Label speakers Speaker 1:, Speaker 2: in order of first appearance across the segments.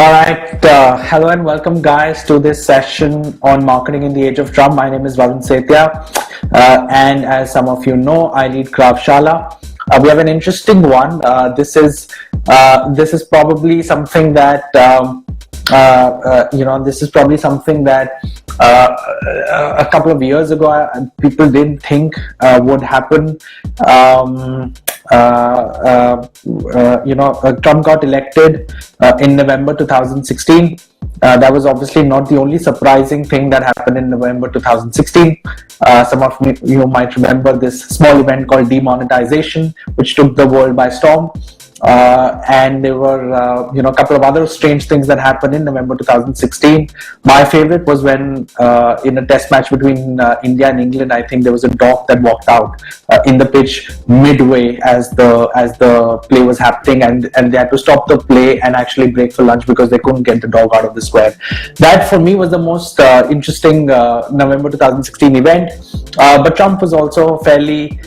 Speaker 1: All right, hello and welcome guys to this session on marketing in the age of Trump. My name is Varun, and as some of you know, I lead Shala. We have an interesting one. This is probably something that this is probably something that a couple of years ago people didn't think would happen. Trump got elected in November 2016. That was obviously not the only surprising thing that happened in November 2016. Some of you might remember this small event called demonetization, which took the world by storm. And there were a couple of other strange things that happened in November 2016. My favorite was when in a test match between India and England, I think there was a dog that walked out in the pitch midway as the play was happening, and they had to stop the play and actually break for lunch because they couldn't get the dog out of the square. That for me was the most interesting November 2016 event. But Trump was also fairly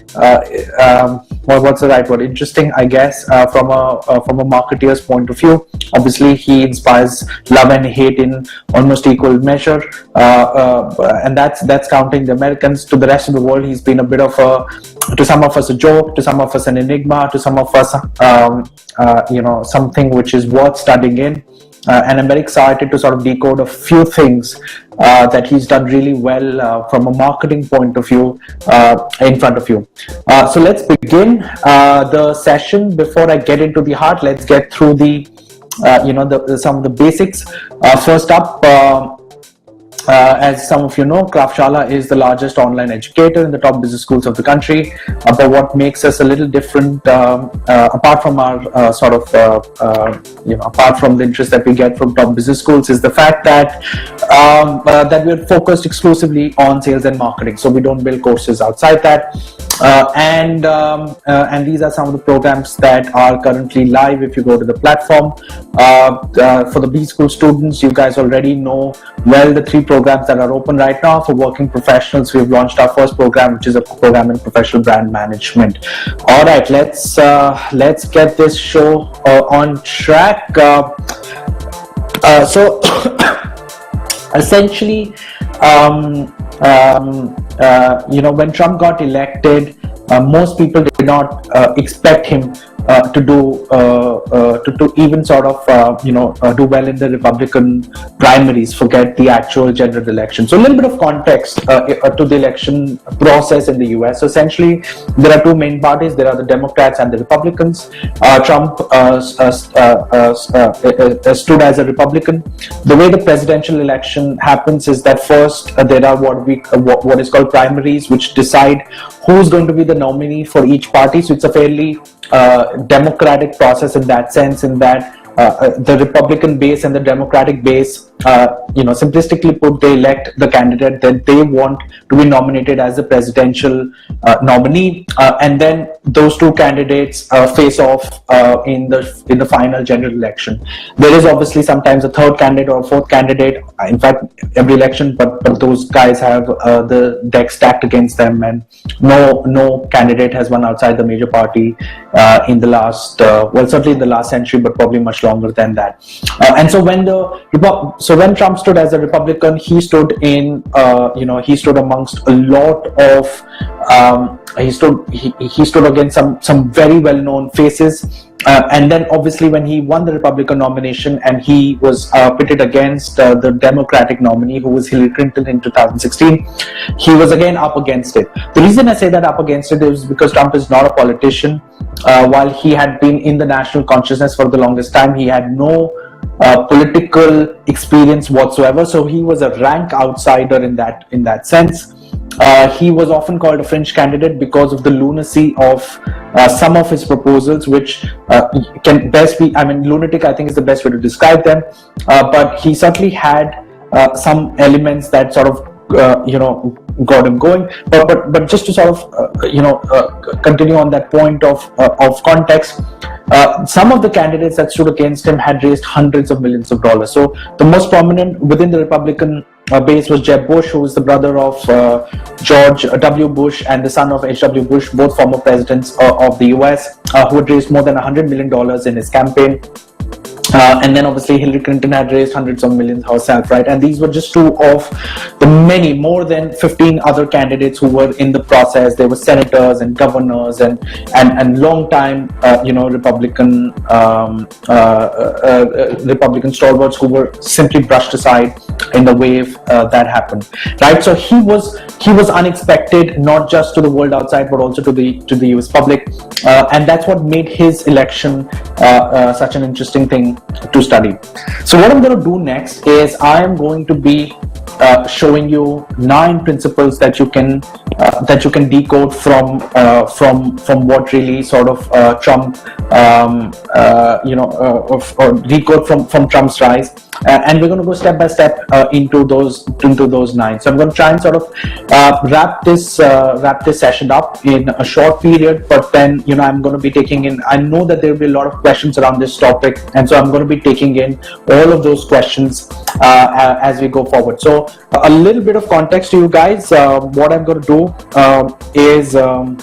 Speaker 1: what's the right word? Interesting, I guess, from a marketeer's point of view. Obviously, he inspires love and hate in almost equal measure, and that's counting the Americans. To the rest of the world, he's been a bit of to some of us a joke, to some of us an enigma, to some of us something which is worth studying in. And I'm very excited to sort of decode a few things that he's done really well from a marketing point of view in front of you. So let's begin the session. Before I get into the heart, let's get through the some of the basics. First up, as some of you know, Shala is the largest online educator in the top business schools of the country. But what makes us a little different, apart from our apart from the interest that we get from top business schools, is the fact that we're focused exclusively on sales and marketing. So we don't build courses outside that. And these are some of the programs that are currently live. If you go to the platform, for the B School students, you guys already know well the three programs that are open right now. For working professionals, we've launched our first program, which is a program in professional brand management. All right, let's get this show on track. So essentially, when Trump got elected, most people did not expect him to even sort of do well in the Republican primaries. Forget the actual general election. So a little bit of context to the election process in the US. So essentially, there are two main parties. There are the Democrats and the Republicans. Trump stood as a Republican. The way the presidential election happens is that first there are what is called primaries, which decide who's going to be the nominee for each party. So it's a fairly democratic process in that sense, in that the Republican base and the Democratic base, simplistically put, they elect the candidate that they want to be nominated as the presidential nominee, and then those two candidates face off in the final general election. There is obviously sometimes a third candidate or a fourth candidate. In fact, every election, but those guys have the deck stacked against them, and no candidate has won outside the major party in the last, certainly in the last century, but probably much longer than that. And so when Trump stood as a Republican, he stood amongst a lot of he stood against some very well-known faces. And then obviously when he won the Republican nomination and he was pitted against the Democratic nominee, who was Hillary Clinton in 2016, he was again up against it. The reason I say that up against it is because Trump is not a politician. While he had been in the national consciousness for the longest time, he had no political experience whatsoever. So he was a rank outsider in that sense. He was often called a fringe candidate because of the lunacy of some of his proposals, which can best be, lunatic, I think, is the best way to describe them. But he certainly had some elements that sort of got him going. But just to sort of continue on that point of context, some of the candidates that stood against him had raised hundreds of millions of dollars. So the most prominent within the Republican base was Jeb Bush, who was the brother of George W. Bush and the son of H.W. Bush, both former presidents of the US, who had raised more than $100 million in his campaign. And then obviously Hillary Clinton had raised hundreds of millions herself, right? And these were just two of the many, more than 15 other candidates who were in the process. There were senators and governors and long time, Republican stalwarts who were simply brushed aside in the wave that happened, right? So he was unexpected, not just to the world outside, but also to the US public, and that's what made his election such an interesting thing to study. So what I'm going to do next is I am going to be showing you 9 principles that you can decode from what really sort of Trump or decode from Trump's rise, and we're going to go step by step into those 9. So I'm going to try and sort of wrap this session up in a short period, but then I'm going to be taking in, I know that there will be a lot of questions around this topic, and so I'm going to be taking in all of those questions as we go forward. So a little bit of context to you guys. What I'm going to do is I'm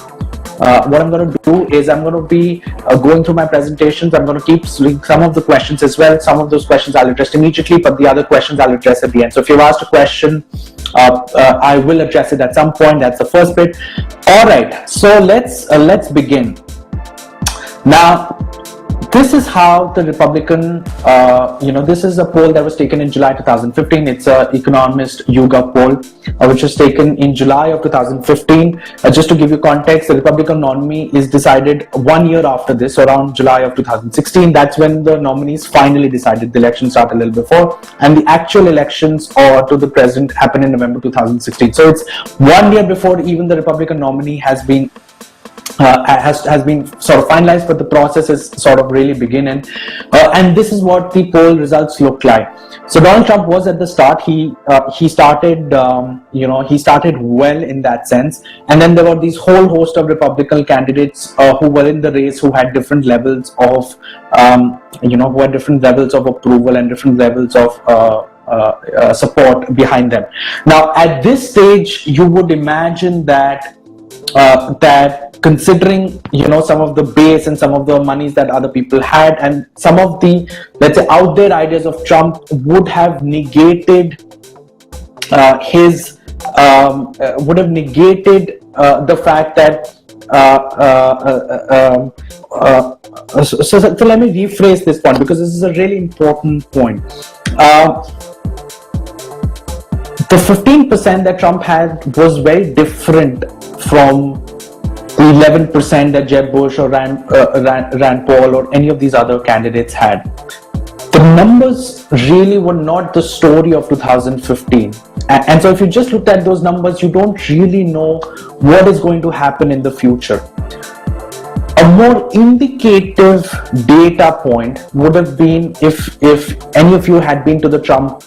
Speaker 1: going to be going through my presentations. I'm going to keep some of the questions as well. Some of those questions I'll address immediately, but the other questions I'll address at the end. So if you've asked a question, I will address it at some point. That's the first bit. All right, so let's begin. Now, this is how the Republican, this is a poll that was taken in July 2015. It's an Economist YouGov poll, which was taken in July of 2015. Just to give you context, the Republican nominee is decided 1 year after this, so around July of 2016. That's when the nominees finally decided. The election started a little before, and the actual elections to the president happened in November 2016. So it's 1 year before even the Republican nominee has been sort of finalized, but the process is sort of really beginning, and this is what the poll results look like. So Donald Trump was at the start. He started well in that sense, and then there were these whole host of Republican candidates who were in the race, who had different levels of who had different levels of approval and different levels of support behind them. Now at this stage, you would imagine that considering some of the base and some of the monies that other people had, and some of the, let's say, out there ideas of Trump would have negated the fact that so let me rephrase this point, because this is a really important point. The 15% that Trump had was very different from the 11% that Jeb Bush or Rand Paul or any of these other candidates had. The numbers really were not the story of 2015. And so if you just looked at those numbers, you don't really know what is going to happen in the future. A more indicative data point would have been if any of you had been to the Trump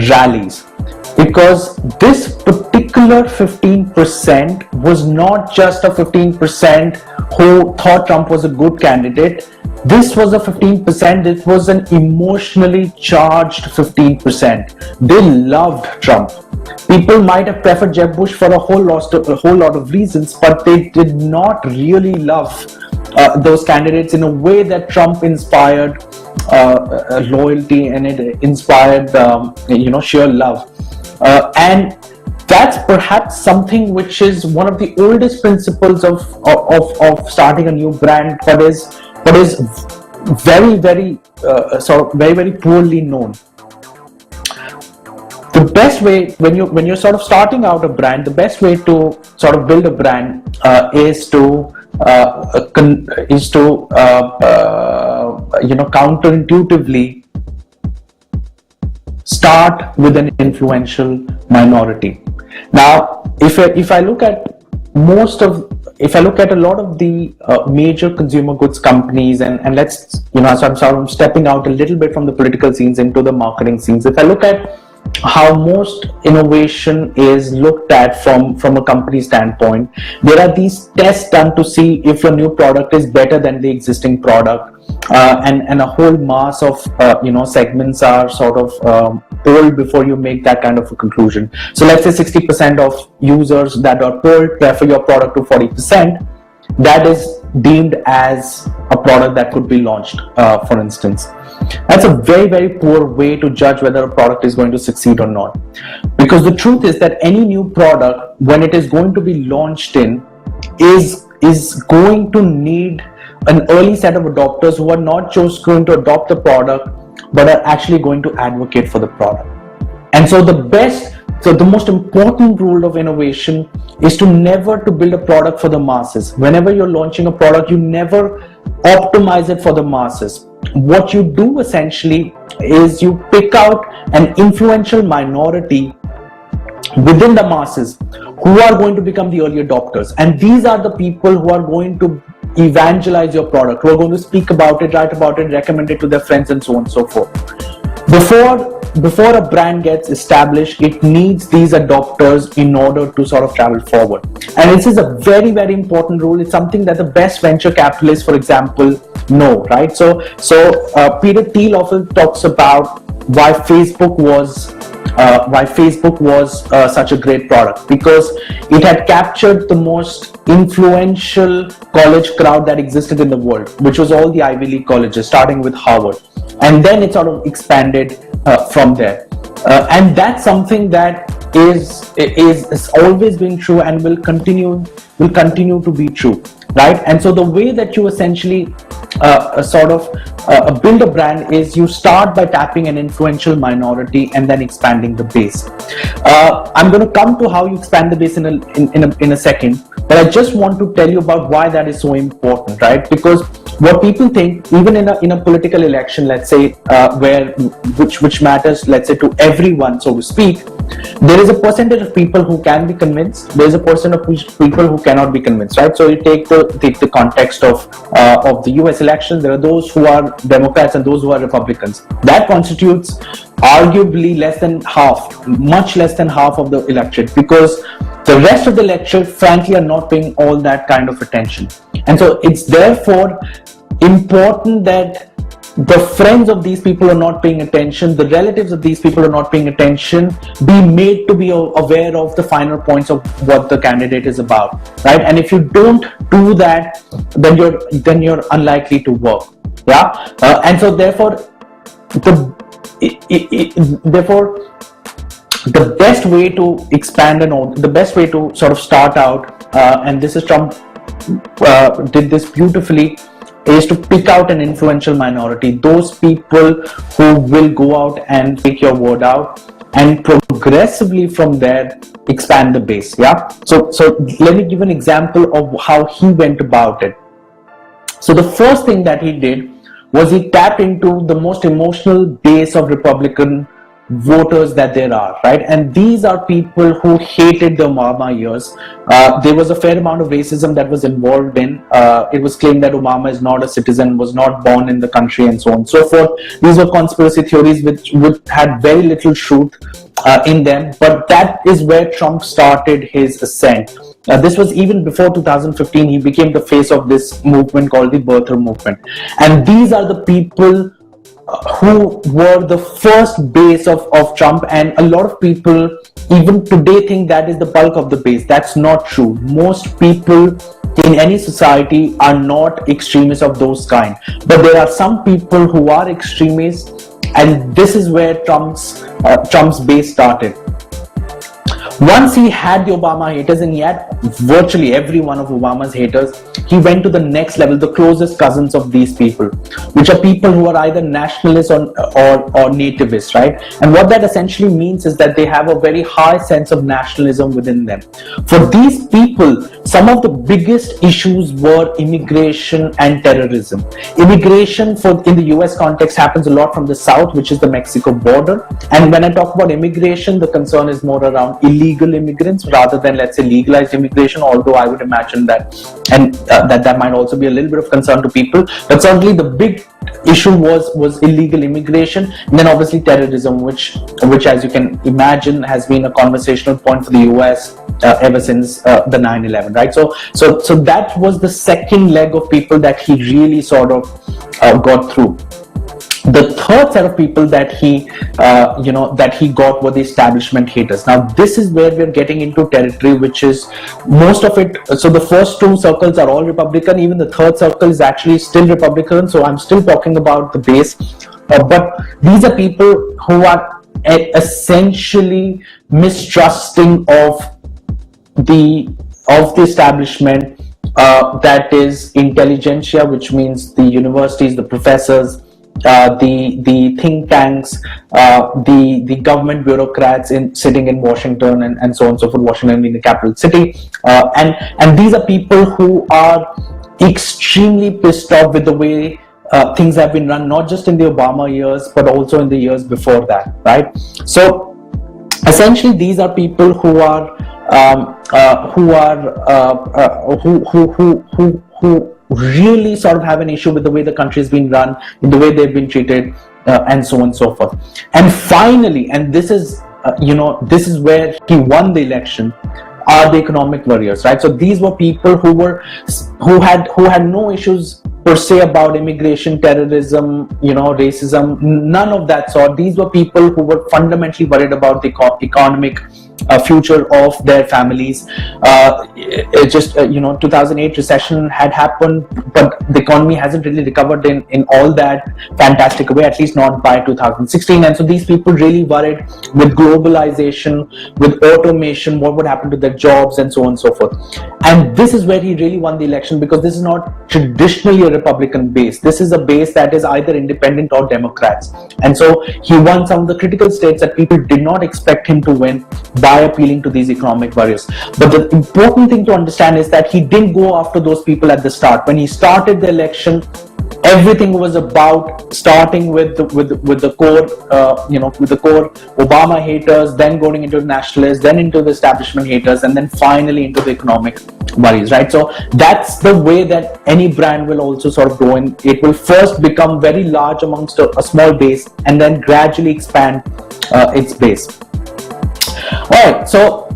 Speaker 1: rallies, because this particular 15% was not just a 15% who thought Trump was a good candidate. This was a 15%, it was an emotionally charged 15%. They loved Trump. People might have preferred Jeb Bush for a whole lot of reasons, but they did not really love those candidates in a way that Trump inspired loyalty, and it inspired sheer love. And that's perhaps something which is one of the oldest principles of starting a new brand, but is very very poorly known. The best way, when you're sort of starting out a brand, the best way to sort of build a brand is to counterintuitively start with an influential minority. Now, if I look at a lot of the major consumer goods companies, and let's, so I'm sort of stepping out a little bit from the political scenes into the marketing scenes. If I look at how most innovation is looked at from a company standpoint, there are these tests done to see if your new product is better than the existing product, and a whole mass of segments are sort of polled before you make that kind of a conclusion. So let's say 60% of users that are polled prefer your product to 40%. that is deemed as a product that could be launched, for instance. That's a very, very poor way to judge whether a product is going to succeed or not. Because the truth is that any new product, when it is going to be launched in, is going to need an early set of adopters who are not just going to adopt the product, but are actually going to advocate for the product. And so the most important rule of innovation is to never to build a product for the masses. Whenever you're launching a product, you never optimize it for the masses. What you do essentially is you pick out an influential minority within the masses who are going to become the early adopters, and these are the people who are going to evangelize your product, who are going to speak about it, write about it, recommend it to their friends, and so on and so forth. Before a brand gets established, it needs these adopters in order to sort of travel forward. And this is a very, very important rule. It's something that the best venture capitalists, for example, know, right? So Peter Thiel often talks about why Facebook was such a great product, because it had captured the most influential college crowd that existed in the world, which was all the Ivy League colleges, starting with Harvard, and then it sort of expanded from there. And that's something that is always been true and will continue to be true, right? And so the way that you essentially build a brand is you start by tapping an influential minority and then expanding the base. I'm going to come to how you expand the base in a second, but I just want to tell you about why that is so important, right? Because what people think, even in a political election, let's say, which matters, let's say, to everyone, so to speak, there is a percentage of people who can be convinced. There is a percentage of people who cannot be convinced, right? So you take the context of the U.S. election. There are those who are Democrats and those who are Republicans. That constitutes arguably less than half, much less than half of the electorate, because the rest of the electorate, frankly, are not paying all that kind of attention. And so it's therefore important that the friends of these people are not paying attention, the relatives of these people are not paying attention, be made to be aware of the finer points of what the candidate is about, right? And if you don't do that, then you're unlikely to work. Yeah. And so therefore the best way to expand the best way to sort of start out, and this is Trump did this beautifully, is to pick out an influential minority, those people who will go out and take your word out, and progressively from there expand the base. Yeah. So let me give an example of how he went about it. So the first thing that he did was he tapped into the most emotional base of Republican voters that there are, right? And these are people who hated the Obama years. There was a fair amount of racism that was involved in. It was claimed that Obama is not a citizen, was not born in the country, and so on and so forth. These were conspiracy theories which had very little truth in them. But that is where Trump started his ascent. This was even before 2015. He became the face of this movement called the birther movement. And these are the people who were the first base of Trump, and a lot of people even today think that is the bulk of the base. That's not true. Most people in any society are not extremists of those kind, but there are some people who are extremists, and this is where Trump's base started. Once he had the Obama haters, and he had virtually every one of Obama's haters, he went to the next level, the closest cousins of these people, which are people who are either nationalists or nativists, right? And what that essentially means is that they have a very high sense of nationalism within them. For these people, some of the biggest issues were immigration and terrorism. Immigration in the US context happens a lot from the south, which is the Mexico border. And when I talk about immigration, the concern is more around illegal immigrants rather than, let's say, legalized immigration, although I would imagine that that might also be a little bit of concern to people. But certainly the big issue was illegal immigration, and then obviously terrorism, which as you can imagine has been a conversational point for the US ever since the 9/11, right? So that was the second leg of people that he really sort of got through. The third set of people that he got were the establishment haters. Now this is where we're getting into territory which is most of it. So the first two circles are all Republican, even the third circle is actually still Republican, so I'm still talking about the base. But these are people who are essentially mistrusting of the establishment, that is intelligentsia, which means the universities, the professors, the think tanks, the government bureaucrats sitting in Washington, and so on and so forth. Washington being the capital city, and these are people who are extremely pissed off with the way things have been run, not just in the Obama years, but also in the years before that, right? So essentially, these are people who are who really sort of have an issue with the way the country has been run, in the way they've been treated, and so on and so forth. And finally, and this is this is where he won the election, are the economic warriors, right? So these were people who had no issues per se about immigration, terrorism, racism, none of that sort. These were people who were fundamentally worried about the economic future of their families. 2008 recession had happened, but the economy hasn't really recovered in all that fantastic way, at least not by 2016. And so these people really worried with globalization, with automation, what would happen to their jobs, and so on and so forth. And this is where he really won the election, because this is not traditionally a Republican base. This is a base that is either independent or Democrats. And so he won some of the critical states that people did not expect him to win by appealing to these economic warriors. But the important thing to understand is that he didn't go after those people at the start. When he started the election, everything was about starting with the core, with the core Obama haters, then going into the nationalists, then into the establishment haters, and then finally into the economic worries, right? So that's the way that any brand will also sort of go in. It will first become very large amongst a small base, and then gradually expand its base. All right, so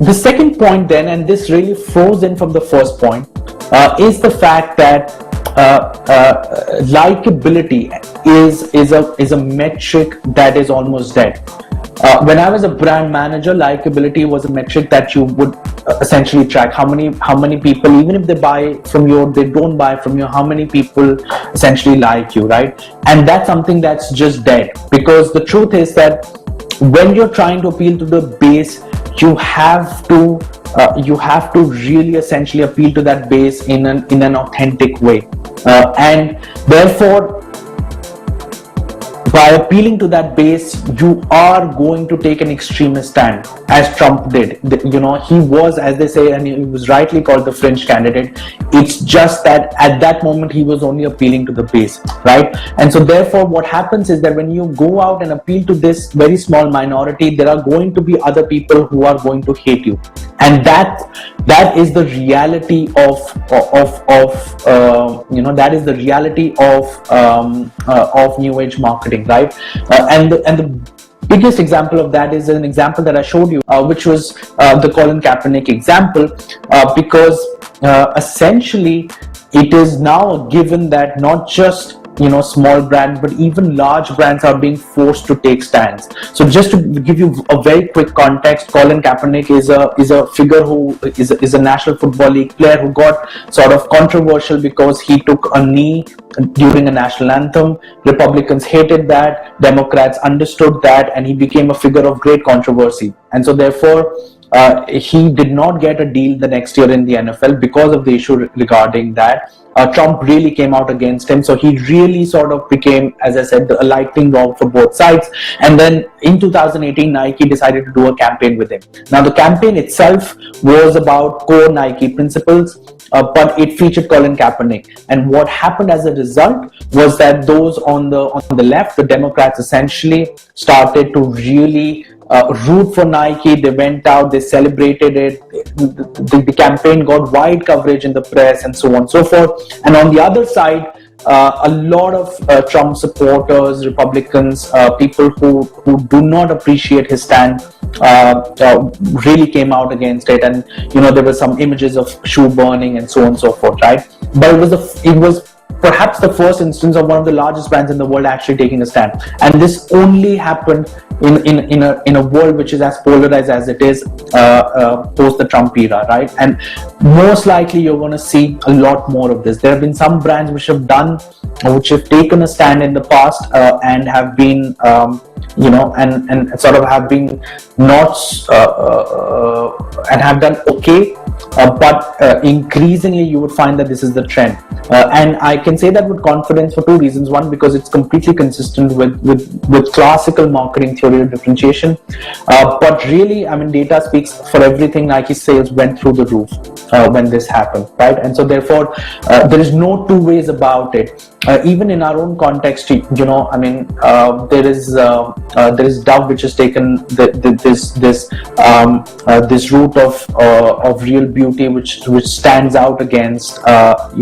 Speaker 1: the second point then, and this really flows in from the first point, is the fact that likability is a metric that is almost dead. When I was a brand manager, likability was a metric that you would essentially track. How many people, even if they buy from you or they don't buy from you, how many people essentially like you, right? And that's something that's just dead, because the truth is that when you're trying to appeal to the base, you have to really essentially appeal to that base in an authentic way, and therefore by appealing to that base, you are going to take an extremist stand, as Trump did. He was, as they say, and he was rightly called the fringe candidate. It's just that at that moment he was only appealing to the base, right? And so therefore what happens is that when you go out and appeal to this very small minority, there are going to be other people who are going to hate you, and that is the reality of that is the reality of new age marketing, right? And the biggest example of that is an example that I showed you, which was the Colin Kaepernick example, because essentially it is now a given that not just small brands, but even large brands are being forced to take stands. So just to give you a very quick context, Colin Kaepernick is a figure who is a National Football League player who got sort of controversial because he took a knee during a national anthem. Republicans hated that, Democrats understood that, and he became a figure of great controversy. And so therefore he did not get a deal the next year in the NFL because of the issue regarding that. Trump really came out against him, so he really sort of became, as I said, a lightning rod for both sides. And then in 2018, Nike decided to do a campaign with him. Now the campaign itself was about core Nike principles, but it featured Colin Kaepernick. And what happened as a result was that those on the left, the Democrats, essentially started to really root for Nike. They went out, they celebrated it. The campaign got wide coverage in the press, and so on and so forth. And on the other side, a lot of Trump supporters, Republicans, people who do not appreciate his stand, really came out against it. And there were some images of shoe burning and so on and so forth, right? But it was perhaps the first instance of one of the largest brands in the world actually taking a stand. And this only happened in a world which is as polarized as it is post the Trump era, right? And most likely you're going to see a lot more of this. There have been some brands which have taken a stand in the past and have been and sort of have been not and have done okay, but increasingly you would find that this is the trend, and I can say that with confidence for two reasons. One, because it's completely consistent with classical marketing theory of differentiation, but really, I mean, data speaks for everything. Nike sales went through the roof when this happened, right? And so therefore there is no two ways about it. Even in our own context, I mean, there is Dove, which has taken this route of real beauty, which stands out against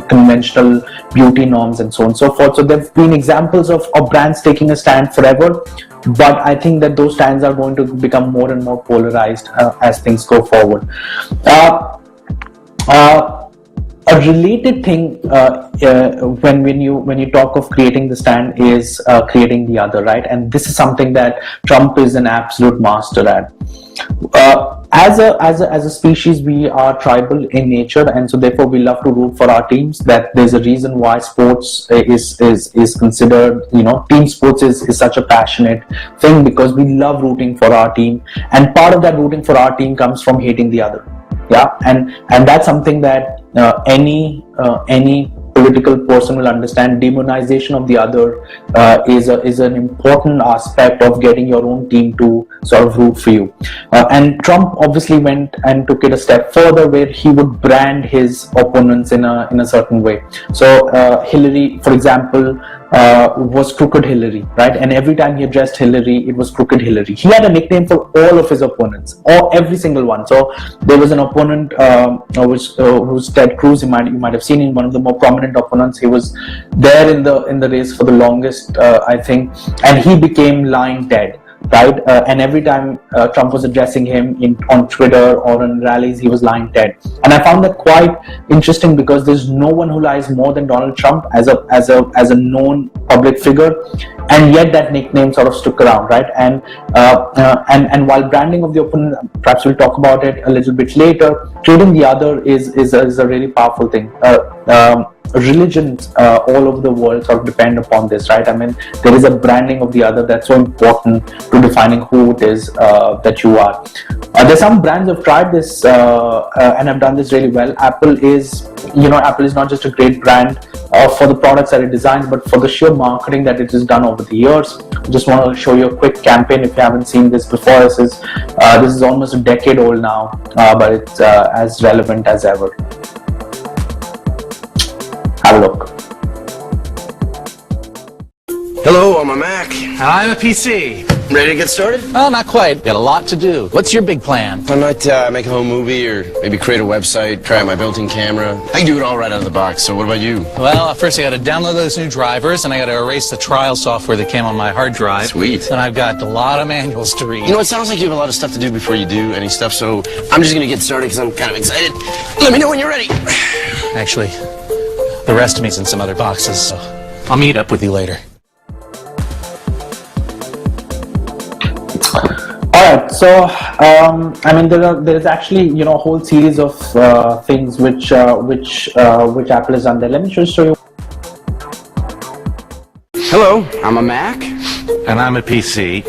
Speaker 1: conventional beauty norms and so on and so forth. So there have been examples of brands taking a stand forever, but I think that those stands are going to become more and more polarized as things go forward. A related thing when you talk of creating the stand is creating the other, right? And this is something that Trump is an absolute master at. As a species, we are tribal in nature, and so therefore we love to root for our teams. That there's a reason why sports is considered, team sports is such a passionate thing, because we love rooting for our team, and part of that rooting for our team comes from hating the other. Yeah, and that's something that any political person will understand. Demonization of the other is an important aspect of getting your own team to sort of root for you. And Trump obviously went and took it a step further, where he would brand his opponents in a certain way. So Hillary, for example, was Crooked Hillary, right? And every time he addressed Hillary, it was Crooked Hillary. He had a nickname for all of his opponents, or every single one. So there was an opponent who was Ted Cruz. You might have seen him, one of the more prominent opponents. He was there in the race for the longest, I think, and he became Lying Ted. Right, and every time Trump was addressing him on Twitter or on rallies, he was Lying Ted. And I found that quite interesting, because there's no one who lies more than Donald Trump as a known public figure, and yet that nickname sort of stuck around, right? And while branding of the opponent, perhaps we'll talk about it a little bit later, treating the other is a really powerful thing. Religions all over the world sort of depend upon this, right? I mean, there is a branding of the other that's so important to defining who it is that you are. There's some brands have tried this and have done this really well. Apple is not just a great brand for the products that it designs, but for the sheer marketing that it has done over the years. Just want to show you a quick campaign if you haven't seen this before. This is almost a decade old now, but it's as relevant as ever. Have a look.
Speaker 2: Hello, I'm a Mac.
Speaker 3: I'm a PC.
Speaker 2: Ready to get started?
Speaker 3: Well, not quite. Got a lot to do. What's your big plan?
Speaker 2: I might make a home movie, or maybe create a website, try out my built-in camera. I can do it all right out of the box, so what about you?
Speaker 3: Well, first I got to download those new drivers, and I got to erase the trial software that came on my hard drive.
Speaker 2: Sweet.
Speaker 3: And I've got a lot of manuals to read.
Speaker 2: You know, it sounds like you have a lot of stuff to do before you do any stuff, so I'm just going to get started because I'm kind of excited. Let me know when you're ready.
Speaker 3: Actually, the rest of me's in some other boxes, so I'll meet up with you later.
Speaker 1: Alright, so I mean, there is actually a whole series of things which Apple has done there. Let me just show you.
Speaker 2: Hello, I'm a Mac.
Speaker 4: And I'm a PC.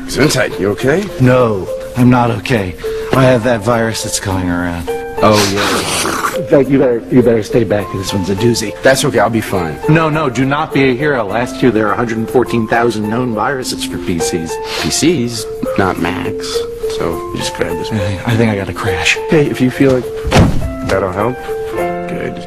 Speaker 2: Gesundheit, you okay?
Speaker 4: No, I'm not okay. I have that virus that's going around.
Speaker 2: Oh, yeah.
Speaker 4: You better stay back. This one's a doozy.
Speaker 2: That's okay, I'll be fine.
Speaker 4: No, do not be a hero. Last year there were 114,000 known viruses for PCs.
Speaker 2: PCs, not Macs. So you just grab this one.
Speaker 4: I think I got a crash.
Speaker 2: Okay, if you feel like that'll help, good.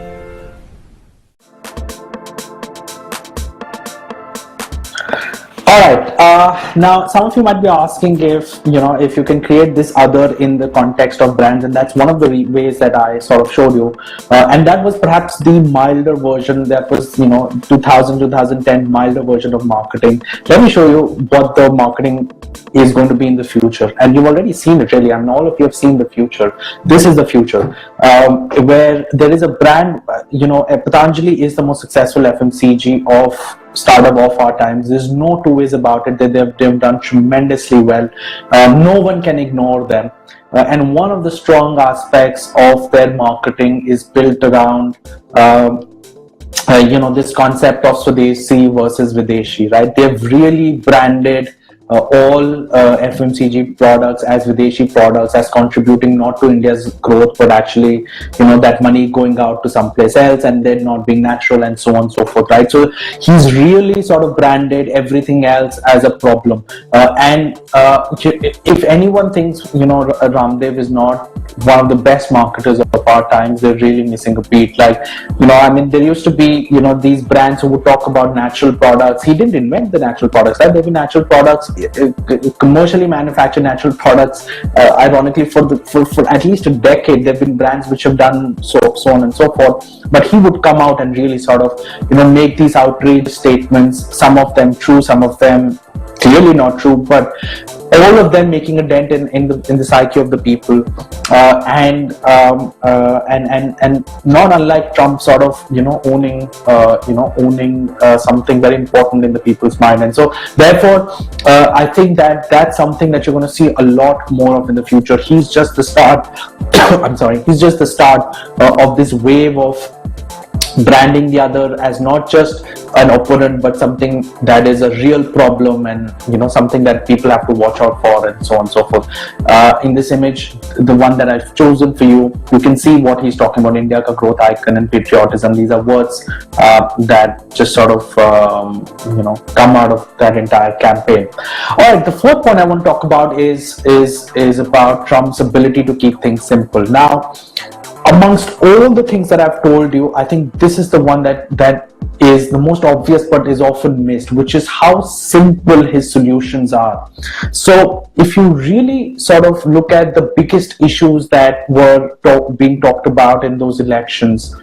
Speaker 1: All right. Now, some of you might be asking if you can create this other in the context of brands, and that's one of the ways that I sort of showed you. And that was perhaps the milder version. That was 2010 milder version of marketing. Let me show you what the marketing is going to be in the future, and you've already seen it really. I mean, all of you have seen the future. This is the future, where there is a brand. Patanjali is the most successful FMCG of startup of our times. There's no two ways about it. They've done tremendously well. No one can ignore them. And one of the strong aspects of their marketing is built around this concept of Swadeshi versus Videshi, right? They've really branded all FMCG products as Videshi products, as contributing not to India's growth, but actually, that money going out to someplace else and then not being natural and so on and so forth, right? So he's really sort of branded everything else as a problem. If anyone thinks, Ramdev is not one of the best marketers of our times, they're really missing a beat. Like, there used to be, these brands who would talk about natural products. He didn't invent the natural products, right? They've been natural products, commercially manufactured natural products. Ironically, for at least a decade, there have been brands which have done so on and so forth. But he would come out and really sort of, make these outrageous statements. Some of them true, some of them clearly not true, but all of them making a dent in the psyche of the people, and not unlike Trump sort of owning something very important in the people's mind. And so therefore I think that's something that you're going to see a lot more of in the future. He's just the start he's just the start of this wave of branding the other as not just an opponent, but something that is a real problem, and something that people have to watch out for, and so on and so forth. In this image, the one that I've chosen for you, you can see what he's talking about: India ka growth icon and patriotism. These are words that just sort of come out of that entire campaign. All right, the fourth point I want to talk about is about Trump's ability to keep things simple. Now, amongst all the things that I've told you, I think this is the one that is the most obvious but is often missed, which is how simple his solutions are. So if you really sort of look at the biggest issues that were being talked about in those elections,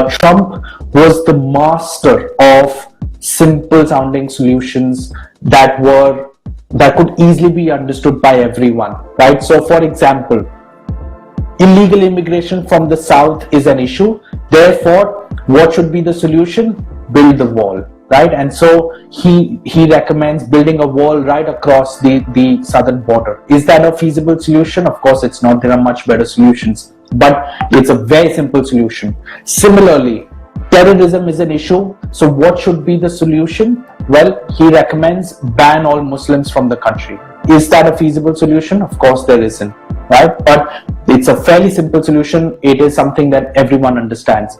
Speaker 1: Trump was the master of simple sounding solutions that could easily be understood by everyone, right? So for example, illegal immigration from the south is an issue. Therefore, what should be the solution? Build the wall, right? And so he recommends building a wall right across the southern border. Is that a feasible solution? Of course it's not. There are much better solutions, but it's a very simple solution. Similarly, terrorism is an issue. So what should be the solution? Well, he recommends ban all Muslims from the country. Is that a feasible solution? Of course there isn't, right? But it's a fairly simple solution. It is something that everyone understands.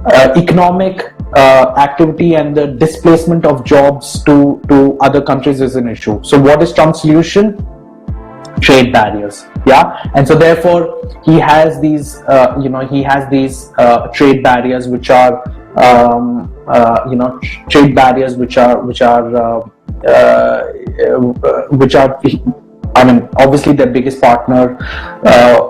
Speaker 1: Economic activity and the displacement of jobs to other countries is an issue. So what is Trump's solution? Trade barriers. Yeah, and so therefore he has these trade barriers which are trade barriers which are I mean, obviously their biggest partner,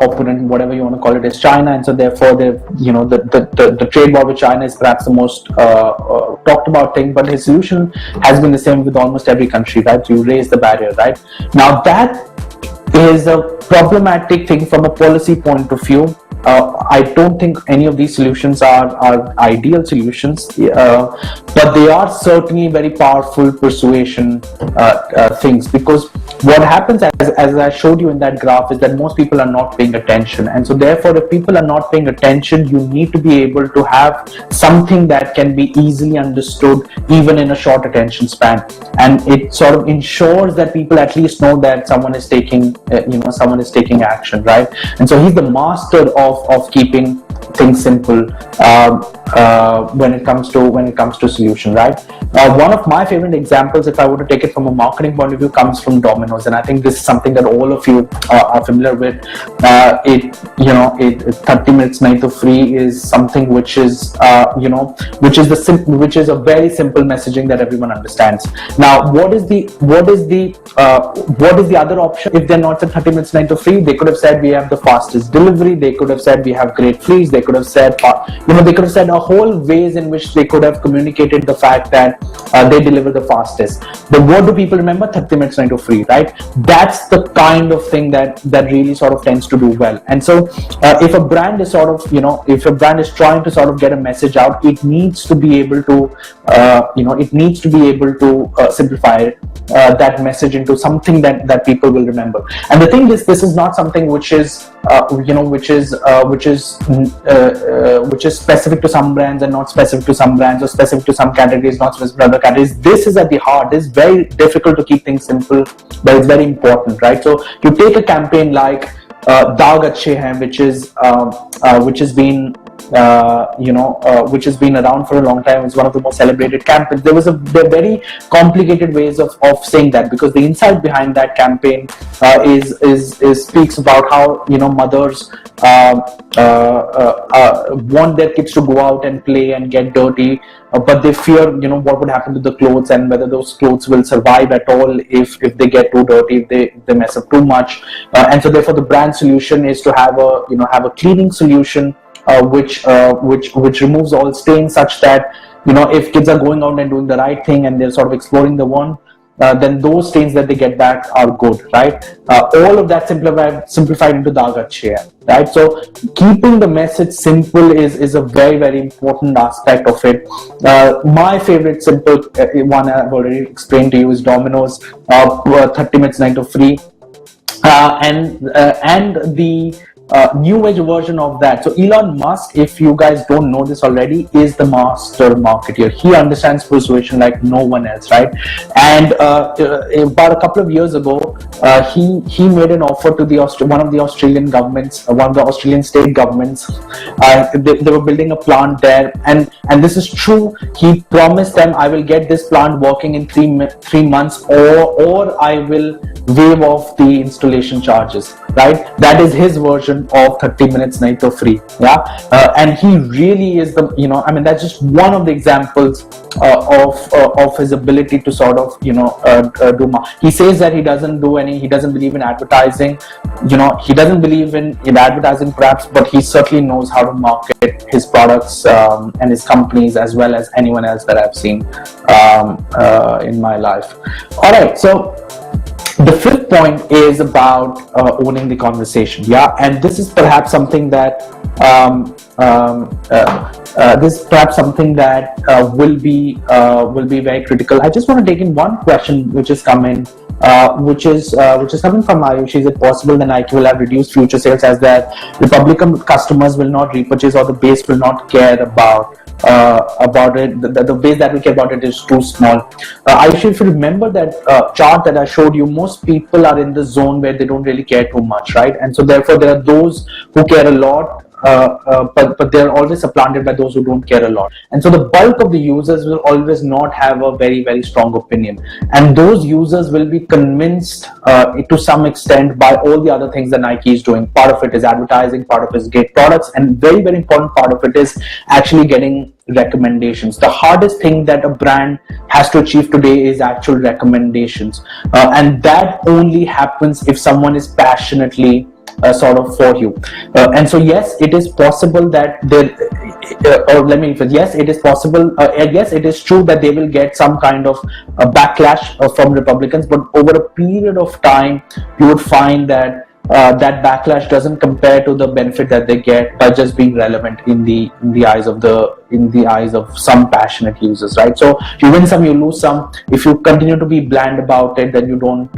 Speaker 1: opponent, whatever you want to call it, is China, and so therefore the trade war with China is perhaps the most talked about thing. But his solution has been the same with almost every country, right? You raise the barrier, right? Now that is a problematic thing from a policy point of view. I don't think any of these solutions are ideal solutions, but they are certainly very powerful persuasion things, because what happens, as I showed you in that graph, is that most people are not paying attention. And so therefore, if people are not paying attention, you need to be able to have something that can be easily understood even in a short attention span, and it sort of ensures that people at least know that someone is taking action, right? And so he's the master of keeping things simple. when it comes to solution, right? One of my favorite examples, if I were to take it from a marketing point of view, comes from Domino's, and I think this is something that all of you are familiar with. 30 minutes night to free is something which is which is a very simple messaging that everyone understands. Now, what is the other option? If they're not at 30 minutes night to free, they could have said we have the fastest delivery. They could have said we have great fleets. They could have said they could have said a whole ways in which they could have communicated the fact that they deliver the fastest. But what do people remember? 30 minutes night to free, right? That's the kind of thing that really sort of tends to do well. And so if a brand is if a brand is trying to sort of get a message out, it needs to be able to simplify that message into something that people will remember. And the thing is, this is not something which is specific to some brands and not specific to some brands, or specific to some categories, not specific to other categories. This is at the heart. It's very difficult to keep things simple, but it's very important, right? So you take a campaign like Daag Achhe Hain, which has been around for a long time. It's one of the most celebrated campaigns. There were very complicated ways of saying that, because the insight behind that campaign speaks about how mothers want their kids to go out and play and get dirty, but they fear what would happen to the clothes and whether those clothes will survive at all if they get too dirty, if they mess up too much, and so therefore the brand solution is to have a cleaning solution which removes all stains, such that if kids are going out and doing the right thing and they're sort of exploring the world, then those stains that they get back are good, right? All of that simplified into Daag Achhe Hain, right? So keeping the message simple is a very, very important aspect of it. My favorite simple one I've already explained to you is Domino's 30 minutes night to free, and the new age version of that. So Elon Musk, if you guys don't know this already, is the master marketer. He understands persuasion like no one else, right? And about a couple of years ago, he made an offer to one of the Australian governments, one of the Australian state governments. They were building a plant there, and this is true. He promised them, I will get this plant working in 3 months, or I will waive off the installation charges, right? That is his version of 30 minutes night to free. And he really is that's just one of the examples of his ability to sort of do. He says that he doesn't believe in advertising. He doesn't believe in advertising perhaps, but he certainly knows how to market his products and his companies as well as anyone else that I've seen in my life. All right, so the fifth point is about owning the conversation. And this is perhaps something that will be very critical. I just want to take in one question which is coming, which is coming from Ayush. Is it possible that Nike will have reduced future sales as that Republican customers will not repurchase, or the base will not care about it? The base that we care about it is too small. If you remember that chart that I showed you, most people are in the zone where they don't really care too much, right? And so therefore there are those who care a lot, but they're always supplanted by those who don't care a lot. And so the bulk of the users will always not have a very, very strong opinion, and those users will be convinced to some extent by all the other things that Nike is doing. Part of it is advertising, part of it is great products, and very, very important part of it is actually getting recommendations. The hardest thing that a brand has to achieve today is actual recommendations, and that only happens if someone is passionately sort of for you. And so yes, it is possible that yes, it is possible. Yes, it is true that they will get some kind of backlash from Republicans, but over a period of time, you would find that that backlash doesn't compare to the benefit that they get by just being relevant in the eyes of some passionate users, right? So you win some, you lose some. If you continue to be bland about it, then you don't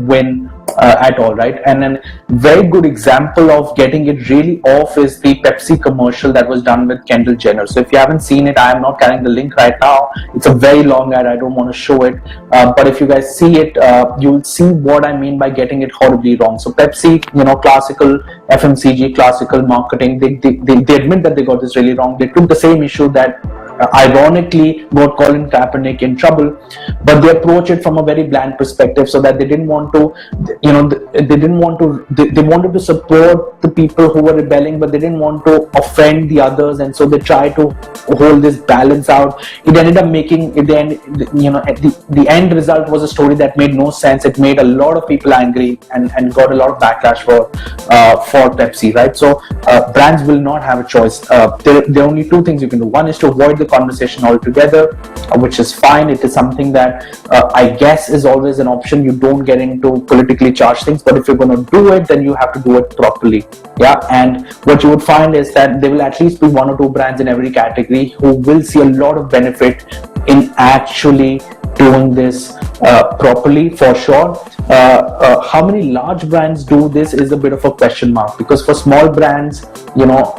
Speaker 1: win at all, right? And a very good example of getting it really off is the Pepsi commercial that was done with Kendall Jenner. So if you haven't seen it, I am not carrying the link right now. It's a very long ad. I don't want to show it, but if you guys see it, you'll see what I mean by getting it horribly wrong. So Pepsi, classical FMCG, classical marketing, they admit that they got this really wrong. They took the same issue that ironically got Colin Kaepernick in trouble, but they approach it from a very bland perspective, so that they didn't want to, they wanted to support the people who were rebelling, but they didn't want to offend the others, and so they tried to hold this balance out. It ended up making, the end result was a story that made no sense. It made a lot of people angry and got a lot of backlash for Pepsi, right? So brands will not have a choice. There are only two things you can do. One is to avoid the conversation altogether, which is fine. It is something that I guess is always an option. You don't get into politically charged things, but if you're going to do it, then you have to do it properly. Yeah, and what you would find is that there will at least be one or two brands in every category who will see a lot of benefit in actually doing this properly, for sure. How many large brands do this is a bit of a question mark, because for small brands,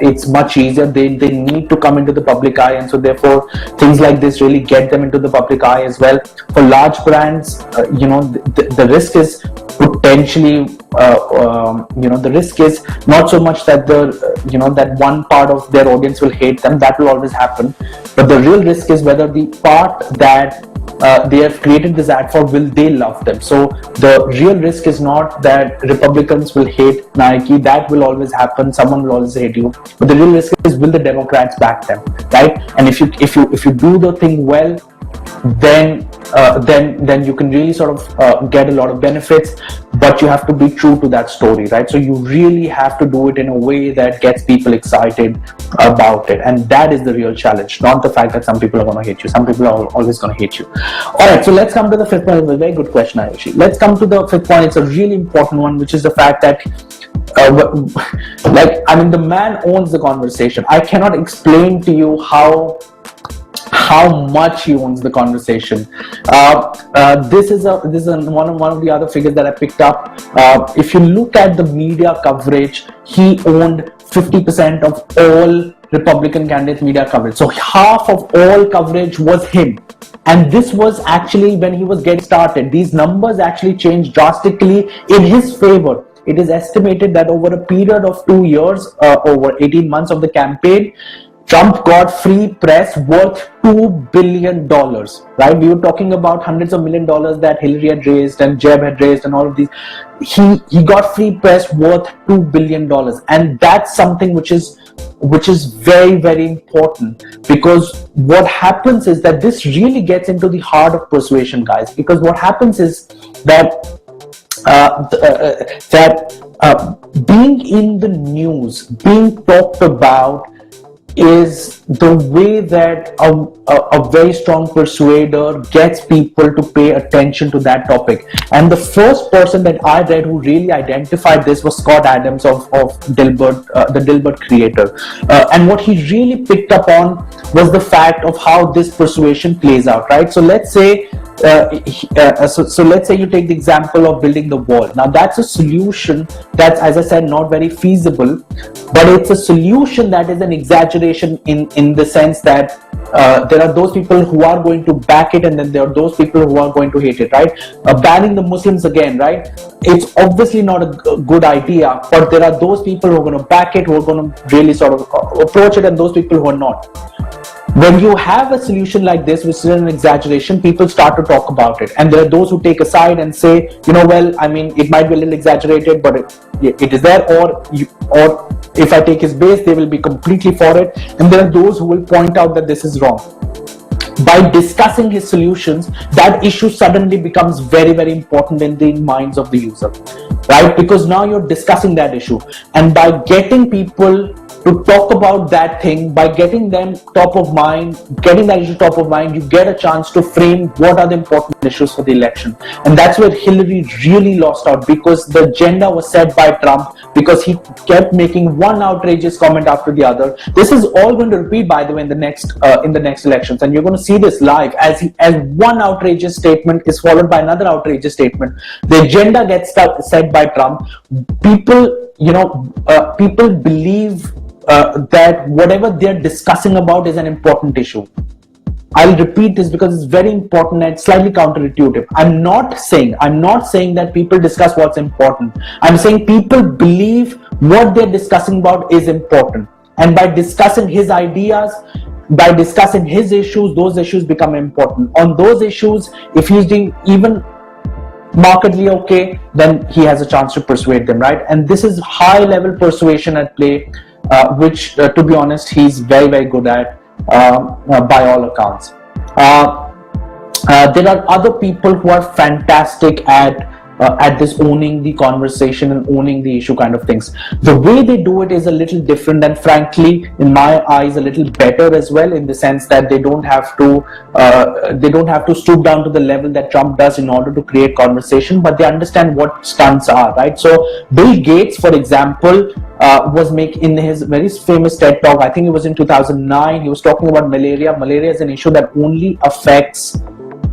Speaker 1: it's much easier. They need to come into the public eye, and so therefore things like this really get them into the public eye as well. For large brands, the risk is potentially the risk is not so much that that one part of their audience will hate them. That will always happen, but the real risk is whether the part that they have created this ad for, will they love them? So the real risk is not that Republicans will hate Nike. That will always happen. Someone will always hate you. But the real risk is, will the Democrats back them, right? And if you do the thing well, then you can really sort of get a lot of benefits, but you have to be true to that story, right? So you really have to do it in a way that gets people excited about it, and that is the real challenge, not the fact that some people are going to hate you. Some people are always going to hate you. All right, so let's come to the fifth point. It's a very good question, Ayushi. Let's come to the fifth point. It's a really important one, which is the fact that the man owns the conversation. I cannot explain to you how much he owns the conversation. This is one of the other figures that I picked up. If you look at the media coverage, he owned 50% of all Republican candidates' media coverage. So half of all coverage was him. And this was actually when he was getting started. These numbers actually changed drastically in his favor. It is estimated that over a period of 2 years, over 18 months of the campaign, Trump got free press worth $2 billion, right? We were talking about hundreds of $millions that Hillary had raised and Jeb had raised and all of these. He got free press worth $2 billion. And that's something which is very, very important, because what happens is that this really gets into the heart of persuasion, guys, because what happens is that being in the news, being talked about, is the way that a very strong persuader gets people to pay attention to that topic. And the first person that I read who really identified this was Scott Adams of Dilbert, the Dilbert creator. And what he really picked up on was the fact of how this persuasion plays out, right? So let's say let's say you take the example of building the wall. Now that's a solution that's, as I said, not very feasible, but it's a solution that is an exaggeration in the sense that there are those people who are going to back it, and then there are those people who are going to hate it, right? Banning the Muslims again, right? It's obviously not a good idea, but there are those people who are going to back it, who are going to really sort of approach it, and those people who are not. When you have a solution like this, which is an exaggeration, people start to talk about it. And there are those who take a side and say, it might be a little exaggerated, but it is there. Or if I take his base, they will be completely for it. And there are those who will point out that this is wrong. By discussing his solutions, that issue suddenly becomes very, very important in the minds of the user, right? Because now you're discussing that issue. And by getting people to talk about that thing. By getting them top of mind, getting that issue top of mind, you get a chance to frame what are the important issues for the election. And that's where Hillary really lost out, because the agenda was set by Trump, because he kept making one outrageous comment after the other. This is all going to repeat, by the way, in the next elections, and you're going to see this live as one outrageous statement is followed by another outrageous statement. The agenda gets set by Trump. People, people believe that whatever they're discussing about is an important issue. I'll repeat this because it's very important and slightly counterintuitive. I'm not saying that people discuss what's important. I'm saying people believe what they're discussing about is important. And by discussing his ideas, by discussing his issues, those issues become important. On those issues, if he's doing even markedly okay, then he has a chance to persuade them, right? And this is high level persuasion at play, which to be honest, he's very, very good at by all accounts. There are other people who are fantastic at this owning the conversation and owning the issue kind of things. The way they do it is a little different, and frankly, in my eyes, a little better as well, in the sense that they don't have to stoop down to the level that Trump does in order to create conversation, but they understand what stunts are, right? So Bill Gates, for example, was in his very famous TED talk, I think it was in 2009, he was talking about malaria. Malaria is an issue that only affects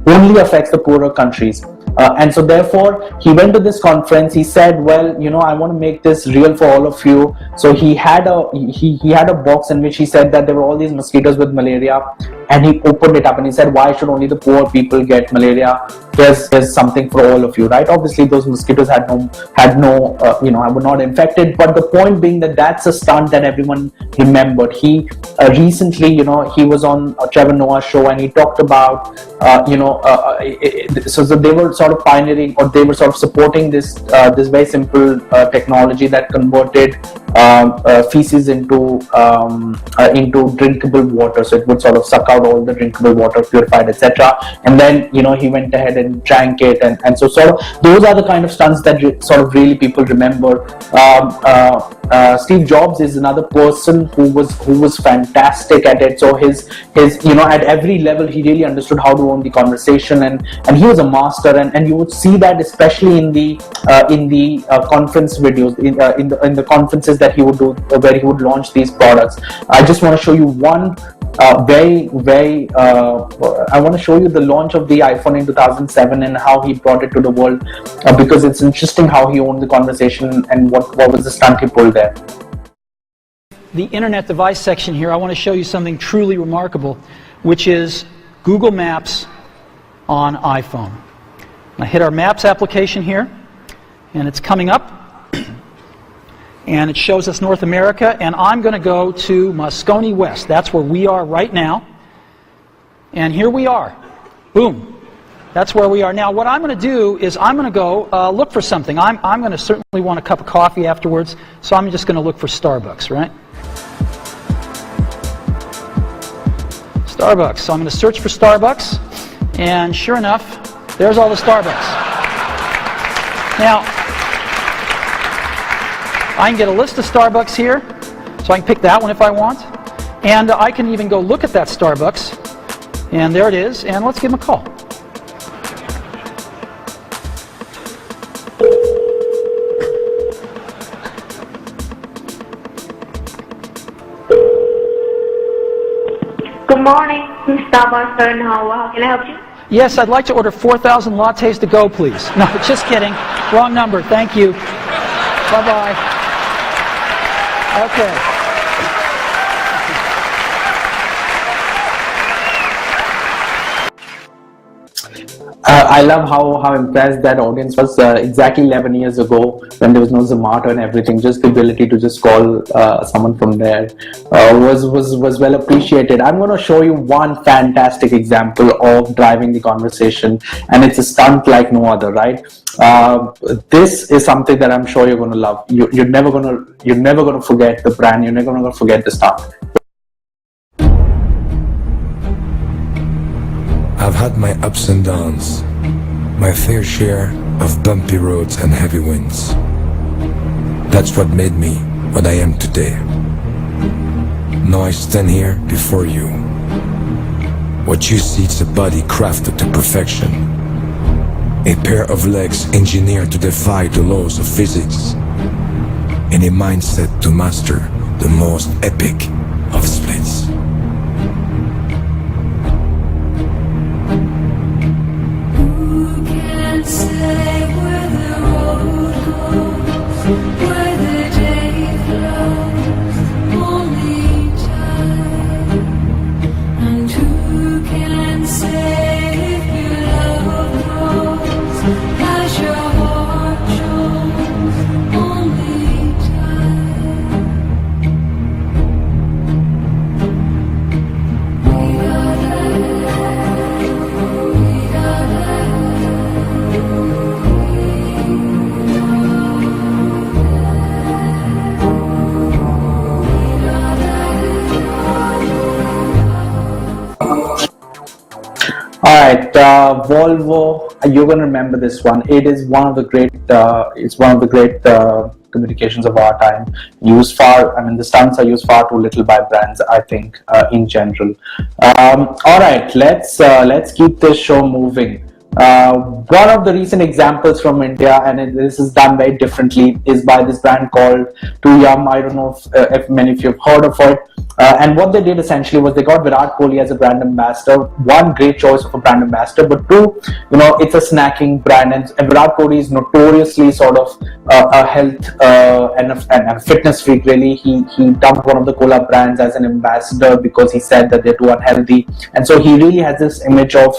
Speaker 1: the poorer countries. And so therefore he went to this conference. He said, well, I want to make this real for all of you. So he had a box in which he said that there were all these mosquitoes with malaria, and he opened it up and he said, why should only the poor people get malaria? There's something for all of you, right? Obviously those mosquitoes were not infected, but the point being that that's a stunt that everyone remembered. He recently, he was on Trevor Noah's show, and he talked about so they were sort of pioneering, or they were sort of supporting this very simple technology that converted feces into drinkable water. So it would sort of suck out all the drinkable water, purified, etc. And then he went ahead and drank it, and so sort of those are the kind of stunts that sort of really people remember. Steve Jobs is another person who was fantastic at it. So his at every level he really understood how to own the conversation, and he was a master, and you would see that especially in the conference videos, in the conferences that he would do, where he would launch these products. I just want to show you one I want to show you the launch of the iPhone in 2007 and how he brought it to the world, because it's interesting how he owned the conversation and what was the stunt he pulled there.
Speaker 5: The internet device section here, I want to show you something truly remarkable, which is Google Maps on iPhone. I hit our Maps application here, and it's coming up, and it shows us North America, and I'm going to go to Moscone West. That's where we are right now, and here we are. Boom. That's where we are. Now, what I'm going to do is I'm going to go look for something. I'm going to certainly want a cup of coffee afterwards, so I'm just going to look for Starbucks, right? Starbucks. So I'm going to search for Starbucks, and sure enough, there's all the Starbucks. Now, I can get a list of Starbucks here, so I can pick that one if I want, and I can even go look at that Starbucks, and there it is, and let's give him a call.
Speaker 6: Good morning, Starbucks, Varun. How can I help you?
Speaker 5: Yes, I'd like to order 4,000 lattes to go, please. No, just kidding. Wrong number. Thank you. Bye-bye. Okay.
Speaker 1: I love how impressed that audience was exactly 11 years ago, when there was no Zomato and everything. Just the ability to just call someone from there was well appreciated. I'm going to show you one fantastic example of driving the conversation, and it's a stunt like no other, right? This is something that I'm sure you're going to love. You're never going to forget the brand. You're never going to forget the stunt.
Speaker 7: I've had my ups and downs, my fair share of bumpy roads and heavy winds. That's what made me what I am today. Now I stand here before you. What you see is a body crafted to perfection. A pair of legs engineered to defy the laws of physics. And a mindset to master the most epic of splits.
Speaker 8: Who can say where the road goes, where the day flows, only time. And who can say if your love grows as your heart shows, only time. We
Speaker 1: Alright, Volvo, you're going to remember this one. It is one of the great, communications of our time. The stunts are used far too little by brands, I think, in general. Alright, let's keep this show moving. One of the recent examples from India, and this is done very differently, is by this brand called Too Yum. I don't know if many of you have heard of it. And what they did essentially was they got Virat Kohli as a brand ambassador. One, great choice of a brand ambassador, but two, it's a snacking brand, and Virat Kohli is notoriously sort of a health and a fitness freak. Really, he dumped one of the cola brands as an ambassador because he said that they're too unhealthy, and so he really has this image of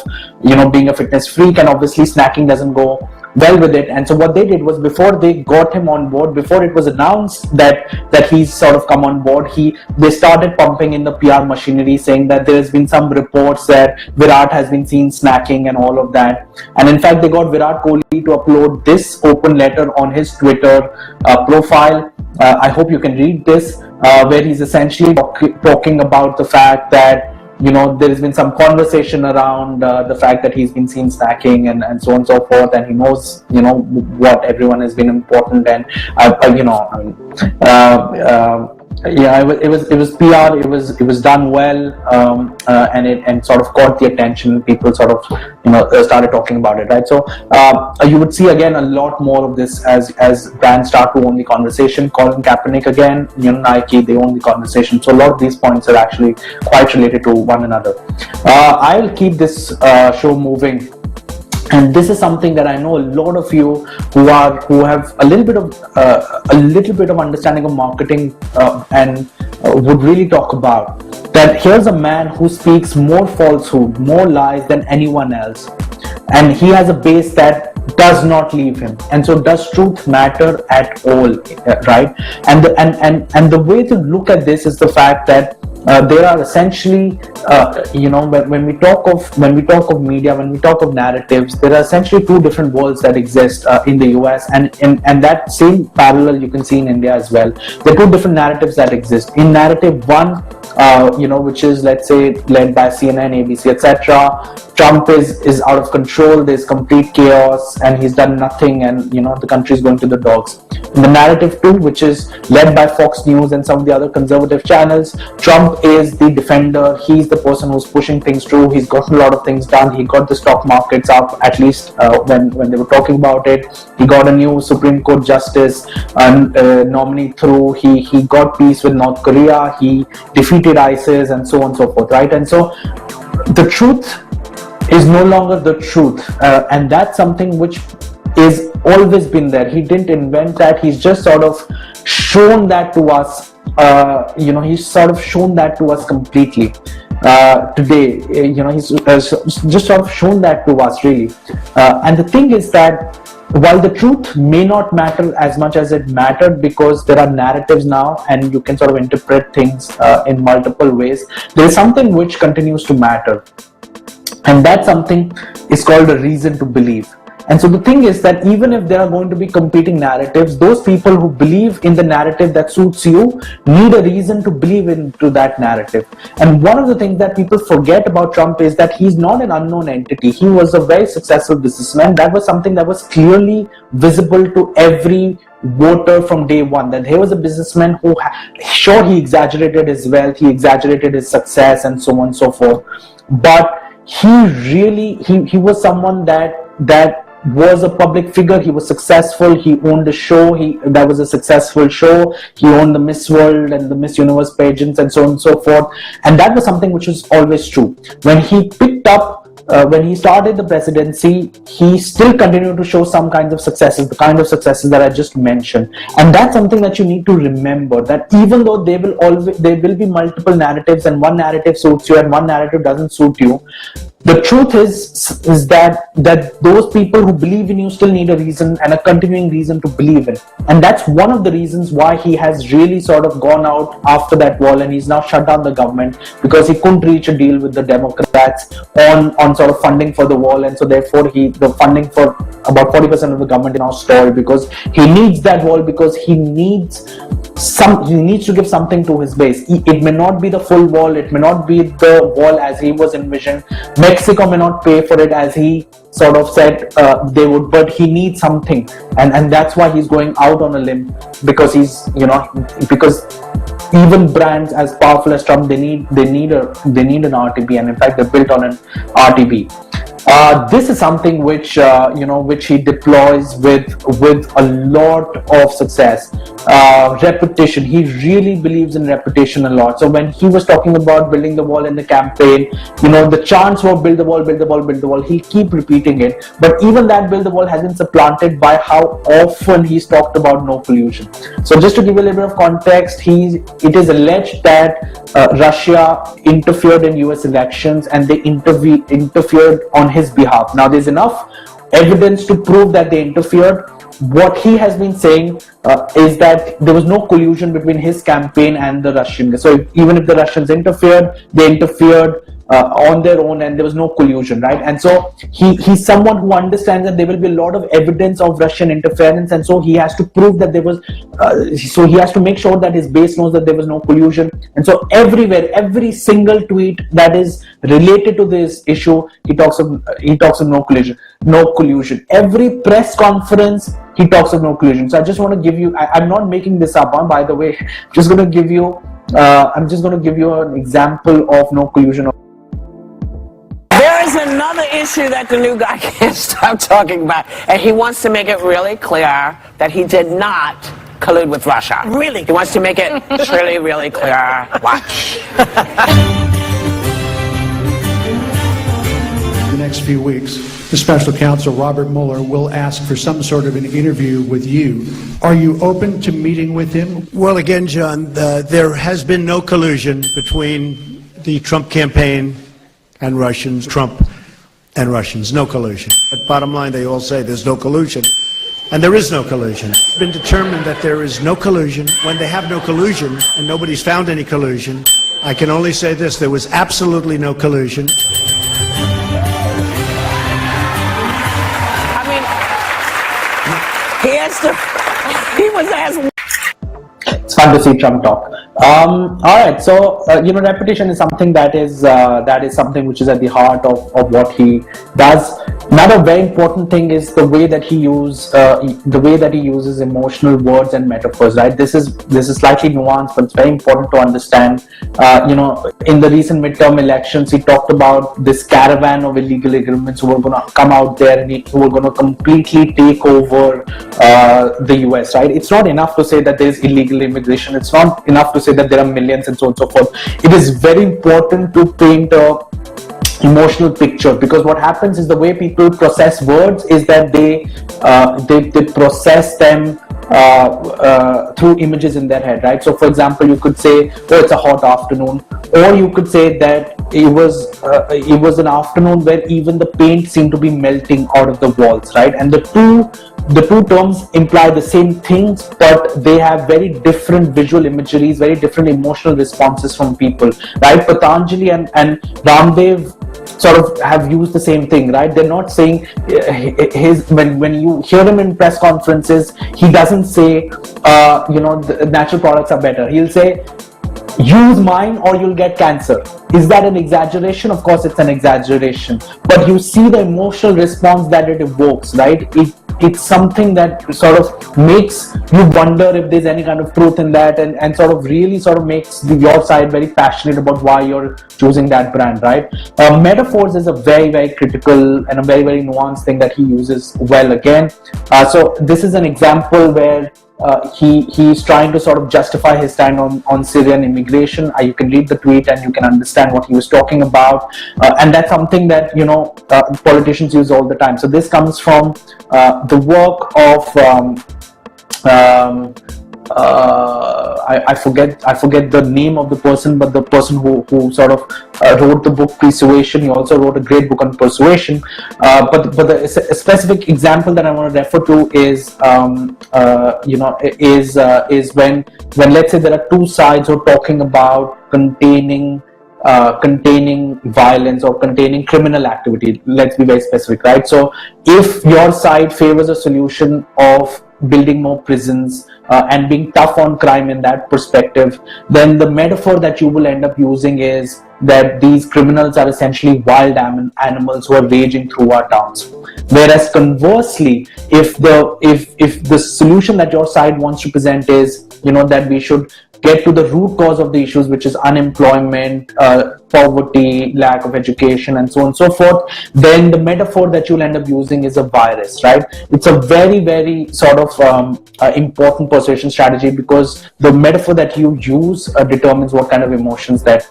Speaker 1: being a fitness freak, and obviously snacking doesn't go well with it. And so what they did was, before they got him on board, before it was announced that he's sort of come on board, they started pumping in the PR machinery, saying that there's been some reports that Virat has been seen snacking and all of that. And in fact, they got Virat Kohli to upload this open letter on his Twitter profile. I hope you can read this, where he's essentially talking about the fact that there has been some conversation around the fact that he's been seen snacking and so on and so forth, and he knows what everyone has been important, and it was PR. It was done well, and sort of caught the attention. People sort of started talking about it, right? So you would see again a lot more of this as brands start to own the conversation. Colin Kaepernick again, Nike, they own the conversation. So a lot of these points are actually quite related to one another. I will keep this show moving. And this is something that I know a lot of you who have a little bit of understanding of marketing and would really talk about. That here's a man who speaks more falsehood, more lies than anyone else, and he has a base that does not leave him. And so, does truth matter at all, right? And the way to look at this is the fact that there are essentially, when we talk of media, when we talk of narratives, there are essentially two different worlds that exist in the US, and that same parallel you can see in India as well. There are two different narratives that exist. In narrative one, which is, let's say, led by CNN, ABC, etc. Trump is out of control. There's complete chaos, and he's done nothing, and the country is going to the dogs. In the narrative two, which is led by Fox News and some of the other conservative channels, Trump is the defender. He's the person who's pushing things through. He's gotten a lot of things done. He got the stock markets up, at least when they were talking about it. He got a new Supreme Court justice nominee through. He got peace with North Korea. He defeated ISIS, and so on and so forth, right? And so the truth is no longer the truth, and that's something which is always been there. He didn't invent that. He's just sort of shown that to us. He's sort of shown that to us completely today. He's just sort of shown that to us, really. And the thing is that while the truth may not matter as much as it mattered, because there are narratives now and you can sort of interpret things in multiple ways, there is something which continues to matter. And that something is called a reason to believe. And so the thing is that even if there are going to be competing narratives, those people who believe in the narrative that suits you need a reason to believe into that narrative. And one of the things that people forget about Trump is that he's not an unknown entity. He was a very successful businessman. That was something that was clearly visible to every voter from day one, that he was a businessman who, sure, he exaggerated his wealth, he exaggerated his success, and so on and so forth, but he really he was someone that was a public figure. He was successful. He owned a show. That was a successful show. He owned the Miss World and the Miss Universe pageants and so on and so forth. And that was something which was always true. When he picked up, when he started the presidency, he still continued to show some kinds of successes, the kind of successes that I just mentioned. And that's something that you need to remember, that even though there will be multiple narratives, and one narrative suits you and one narrative doesn't suit you, the truth is that those people who believe in you still need a reason and a continuing reason to believe in. And that's one of the reasons why he has really sort of gone out after that wall, and he's now shut down the government because he couldn't reach a deal with the Democrats on sort of funding for the wall. And so therefore the funding for about 40% of the government is now stalled, because he needs that wall, because he needs to give something to his base. It may not be the full wall, it may not be the wall as he was envisioned. Mexico may not pay for it as he sort of said they would, but he needs something, and that's why he's going out on a limb, because because even brands as powerful as Trump, they need an RTB, and in fact they're built on an RTB. This is something which he deploys with a lot of success. Reputation. He really believes in reputation a lot. So when he was talking about building the wall in the campaign, the chants were build the wall, build the wall, build the wall. He'll keep repeating it. But even that build the wall has been supplanted by how often he's talked about no collusion. So just to give you a little bit of context, it is alleged that Russia interfered in US elections, and they interfered on his behalf. Now there's enough evidence to prove that they interfered. What he has been saying is that there was no collusion between his campaign and the Russians. So even if the Russians interfered, they interfered on their own, and there was no collusion, right? And so he's someone who understands that there will be a lot of evidence of Russian interference, and so he has to prove that there was so he has to make sure that his base knows that there was no collusion. And so everywhere, every single tweet that is related to this issue, he talks of no collusion. Every press conference, he talks of no collusion. So I just want to give you, I'm not making this up, by the way. I'm just going to give you an example of no collusion.
Speaker 9: There is another issue that the new guy can't stop talking about, and he wants to make it really clear that he did not collude with Russia. Really? He wants to make it really, really clear. Watch.
Speaker 10: The next few weeks, the special counsel Robert Mueller will ask for some sort of an interview with you. Are you open to meeting with him?
Speaker 11: Well, again, John, there has been no collusion between the Trump campaign and Russians, Trump and Russians, no collusion. But bottom line, they all say there's no collusion, and there is no collusion. It's been determined that there is no collusion. When they have no collusion and nobody's found any collusion, I can only say this: there was absolutely no collusion.
Speaker 9: He was asked.
Speaker 1: It's fun to see Trump talk. All right, so reputation is something that is something which is at the heart of what he does. Another very important thing is the way that he uses emotional words and metaphors. Right, this is slightly nuanced, but it's very important to understand. In the recent midterm elections, he talked about this caravan of illegal immigrants who were going to come out there and who were going to completely take over the US. Right, it's not enough to say that there is illegal immigration. It's not enough to say that there are millions and so on and so forth. It is very important to paint a emotional picture, because what happens is the way people process words is that they process them through images in their head, right? So for example, you could say, oh, it's a hot afternoon, or you could say that it was an afternoon where even the paint seemed to be melting out of the walls, right? And the two terms imply the same things, but they have very different visual imageries, very different emotional responses from people, right? Patanjali and Ramdev sort of have used the same thing, right? They're not saying when you hear him in press conferences, he doesn't say the natural products are better. He'll say, use mine or you'll get cancer. Is that an exaggeration? Of course it's an exaggeration, but you see the emotional response that it evokes, right? It's something that sort of makes you wonder if there's any kind of truth in that, and sort of really sort of makes your side very passionate about why you're choosing that brand, right? Metaphors is a very, very critical and a very, very nuanced thing that he uses well again. So this is an example where he's trying to sort of justify his stand on Syrian immigration. You can read the tweet and you can understand what he was talking about, and that's something that politicians use all the time. So this comes from the work of I forget the name of the person, but the person who sort of wrote the book Persuasion. He also wrote a great book on persuasion. But the specific example that I want to refer to is when let's say there are two sides who are talking about containing violence or containing criminal activity. Let's be very specific, right? So if your side favors a solution of building more prisons and being tough on crime in that perspective, then the metaphor that you will end up using is that these criminals are essentially wild animals who are raging through our towns. Whereas conversely, if the solution that your side wants to present is that we should get to the root cause of the issues, which is unemployment, poverty, lack of education, and so on and so forth, then the metaphor that you'll end up using is a virus, right? It's a very, very sort of important persuasion strategy, because the metaphor that you use determines what kind of emotions that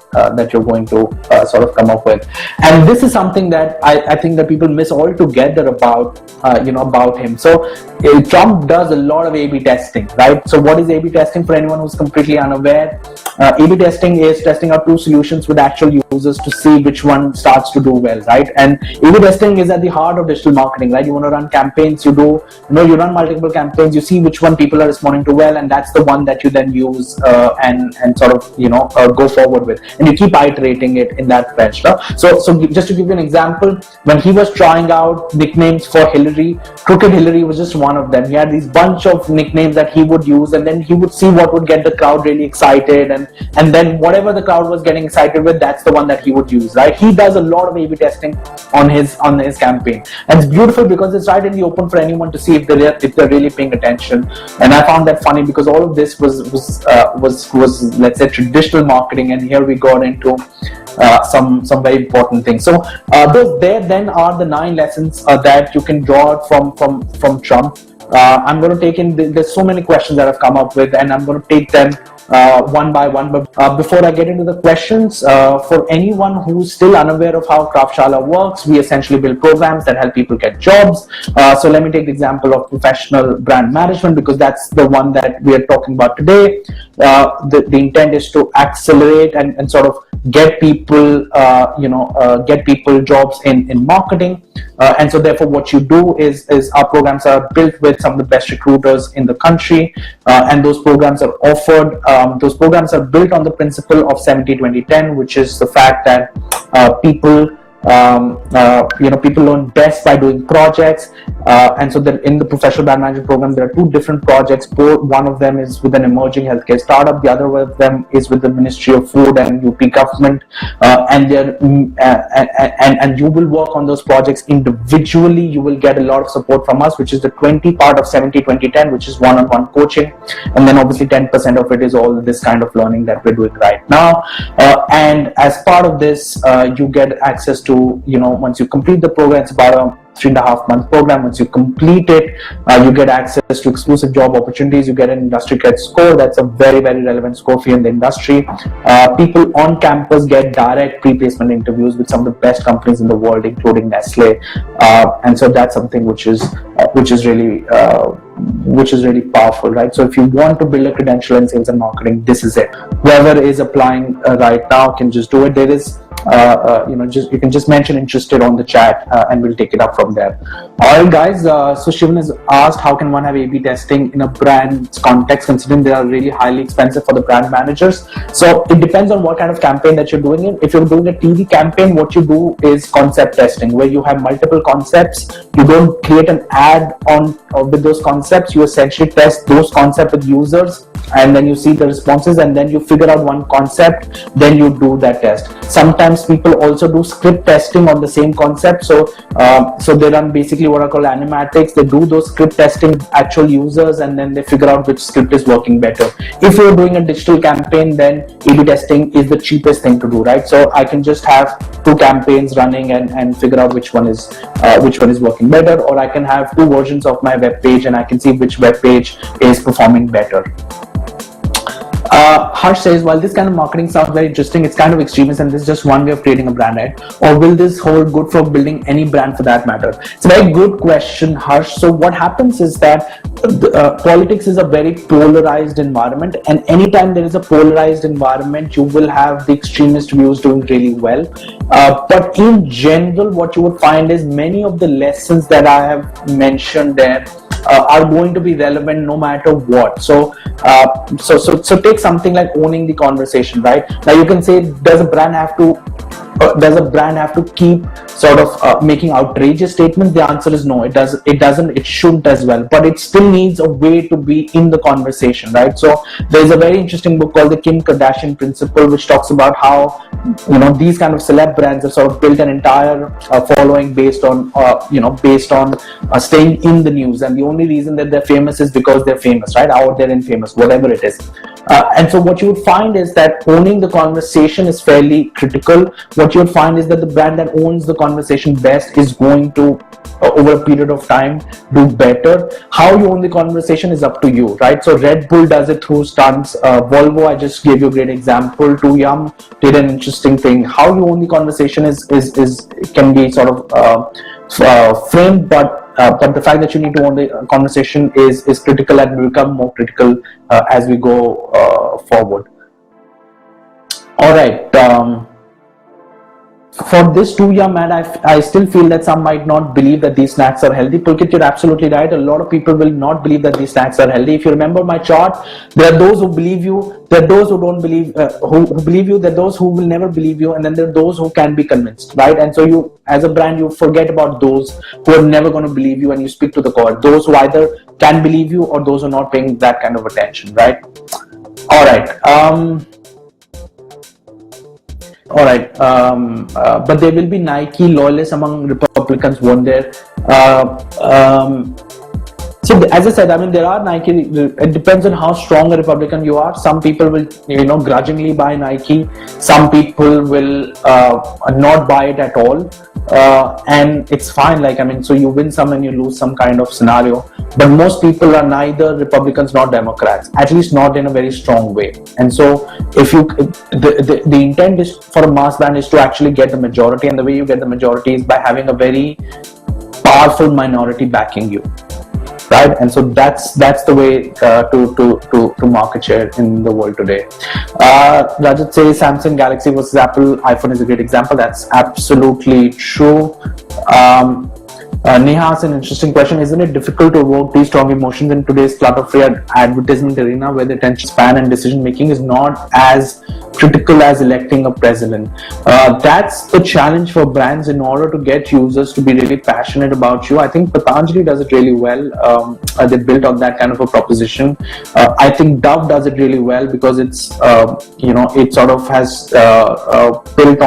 Speaker 1: you're going to sort of come up with. And this is something that I think that people miss altogether about him. So Trump does a lot of A/B testing, right? So what is A/B testing for anyone who's completely unaware? A/B testing is testing out two solutions with actual users to see which one starts to do well, right? And A/B testing is at the heart of digital marketing, right? You want to run campaigns, you run multiple campaigns, you see which one people are responding to well, and that's the one that you then use and sort of go forward with, and you keep iterating it in that trench. So just to give you an example, when he was trying out nicknames for Hillary, Crooked Hillary was just one of them. He had these bunch of nicknames that he would use, and then he would see what would get the crowd really excited, and then whatever the crowd was getting excited with, that's the one that he would use, right? He does a lot of A/B testing on his campaign, and it's beautiful because it's right in the open for anyone to see if they're really paying attention. And I found that funny because all of this was let's say traditional marketing, and here we got into some very important things. So those there then are the 9 lessons that you can draw out from Trump. I'm going to take in, there's so many questions that I've come up with, and I'm going to take them one by one. But before I get into the questions, for anyone who's still unaware of how Craftshalla works, we essentially build programs that help people get jobs. So let me take the example of professional brand management, because that's the one that we are talking about today. The intent is to accelerate and sort of get people jobs in marketing. And so therefore what you do is our programs are built with some of the best recruiters in the country, and those programs are offered, those programs are built on the principle of 70-20-10, which is the fact that people learn best by doing projects, and so that in the professional brand management program there are 2 different projects. One of them is with an emerging healthcare startup, the other of them is with the Ministry of Food and UP government, and you will work on those projects individually. You will get a lot of support from us, which is the 20 part of 70-20-10, which is one-on-one coaching, and then obviously 10% of it is all this kind of learning that we're doing right now. And as part of this, you get access to, once you complete the program, it's about a 3.5-month program. Once you complete it, you get access to exclusive job opportunities. You get an industry credit score. That's a very, very relevant score for you in the industry. People on campus get direct pre-placement interviews with some of the best companies in the world, including Nestle. And so that's something which is really powerful, right? So if you want to build a credential in sales and marketing, this is it. Whoever is applying right now can just do it. There is you can just mention interested on the chat, and we'll take it up from there. All right, guys. So Shivan has asked, how can one have A/B testing in a brand's context, considering they are really highly expensive for the brand managers? So it depends on what kind of campaign that you're doing it. If you're doing a TV campaign, what you do is concept testing, where you have multiple concepts. You don't create an ad on with those concepts. You essentially test those concepts with users, and then you see the responses, and then you figure out one concept, then you do that test. Sometimes people also do script testing on the same concept, so they run basically what are called animatics. They do those script testing actual users, and then they figure out which script is working better. If you're doing a digital campaign, then A/B testing is the cheapest thing to do, right? So I can just have two campaigns running and figure out which one is working better, or I can have two versions of my web page and I can see which web page is performing better. Harsh says, while this kind of marketing sounds very interesting, it's kind of extremist and this is just one way of creating a brand, right? Or will this hold good for building any brand for that matter? It's a very good question, Harsh. So what happens is that politics is a very polarized environment, and anytime there is a polarized environment, you will have the extremist views doing really well. But in general, what you would find is many of the lessons that I have mentioned there are going to be relevant no matter what. So take something like owning the conversation, right? Now you can say, does a brand have to keep sort of making outrageous statements? The answer is no, it doesn't, it shouldn't as well, but it still needs a way to be in the conversation, right? So there's a very interesting book called the Kim Kardashian Principle, which talks about how these kind of celeb brands have sort of built an entire following based on staying in the news, and the only reason that they're famous is because they're famous, right? Or they're infamous, whatever it is. And so what you would find is that owning the conversation is fairly critical. What you would find is that the brand that owns the conversation best is going to, over a period of time, do better. How you own the conversation is up to you, right? So Red Bull does it through stunts. Volvo, I just gave you a great example. 2Yum did an interesting thing. How you own the conversation can be sort of framed, but the fact that you need to own the conversation is critical and will become more critical as we go forward. All right. For this 2Yum ad, I still feel that some might not believe that these snacks are healthy. Pulkit, you're absolutely right. A lot of people will not believe that these snacks are healthy. If you remember my chart, there are those who believe you, there are those who don't believe, who believe you, there are those who will never believe you, and then there are those who can be convinced, right? And so you, as a brand, you forget about those who are never going to believe you, and you speak to the core. Those who either can believe you or those who are not paying that kind of attention, right? All right. All right, but there will be Nike loyalists among Republicans, won't there? So as I said, I mean, there are Nike, it depends on how strong a Republican you are. Some people will, grudgingly buy Nike. Some people will not buy it at all. And it's fine, so you win some and you lose some kind of scenario. But most people are neither Republicans nor Democrats, at least not in a very strong way. And so if you, the intent is for a mass brand is to actually get the majority, and the way you get the majority is by having a very powerful minority backing you. Right, and so that's the way to market share in the world today. Rajat says Samsung Galaxy versus Apple iPhone is a great example. That's absolutely true. Neha has an interesting question. Isn't it difficult to evoke these strong emotions in today's clutter-free advertisement arena, where the attention span and decision making is not as critical as electing a president? That's the challenge for brands in order to get users to be really passionate about you. I think Patanjali does it really well. They built on that kind of a proposition. I think Dove does it really well because it's it sort of has built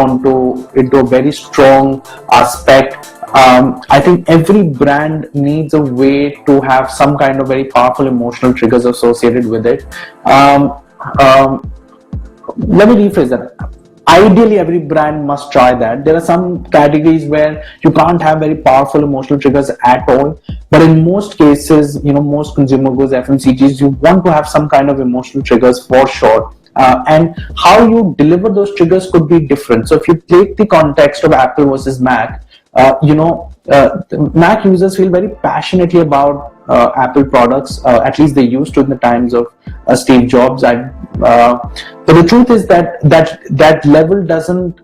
Speaker 1: into a very strong aspect. I think every brand needs a way to have some kind of very powerful emotional triggers associated with it. Let me rephrase that. Ideally, every brand must try that. There are some categories where you can't have very powerful emotional triggers at all. But in most cases, most consumer goods, FMCGs, you want to have some kind of emotional triggers for sure. And how you deliver those triggers could be different. So if you take the context of Apple versus Mac, Mac users feel very passionately about Apple products, at least they used to in the times of Steve Jobs. But the truth is that level doesn't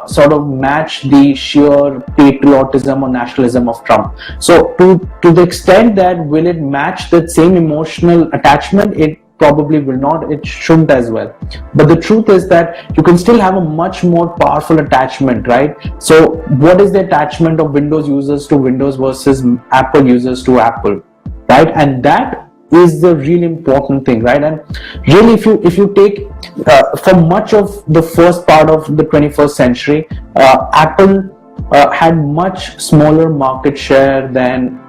Speaker 1: sort of match the sheer patriotism or nationalism of Trump. So to the extent that will it match that same emotional attachment, it probably will not, it shouldn't as well. But the truth is that you can still have a much more powerful attachment, right? So what is the attachment of Windows users to Windows versus Apple users to Apple, right? And that is the really important thing, right? And really, if you take for much of the first part of the 21st century, Apple had much smaller market share than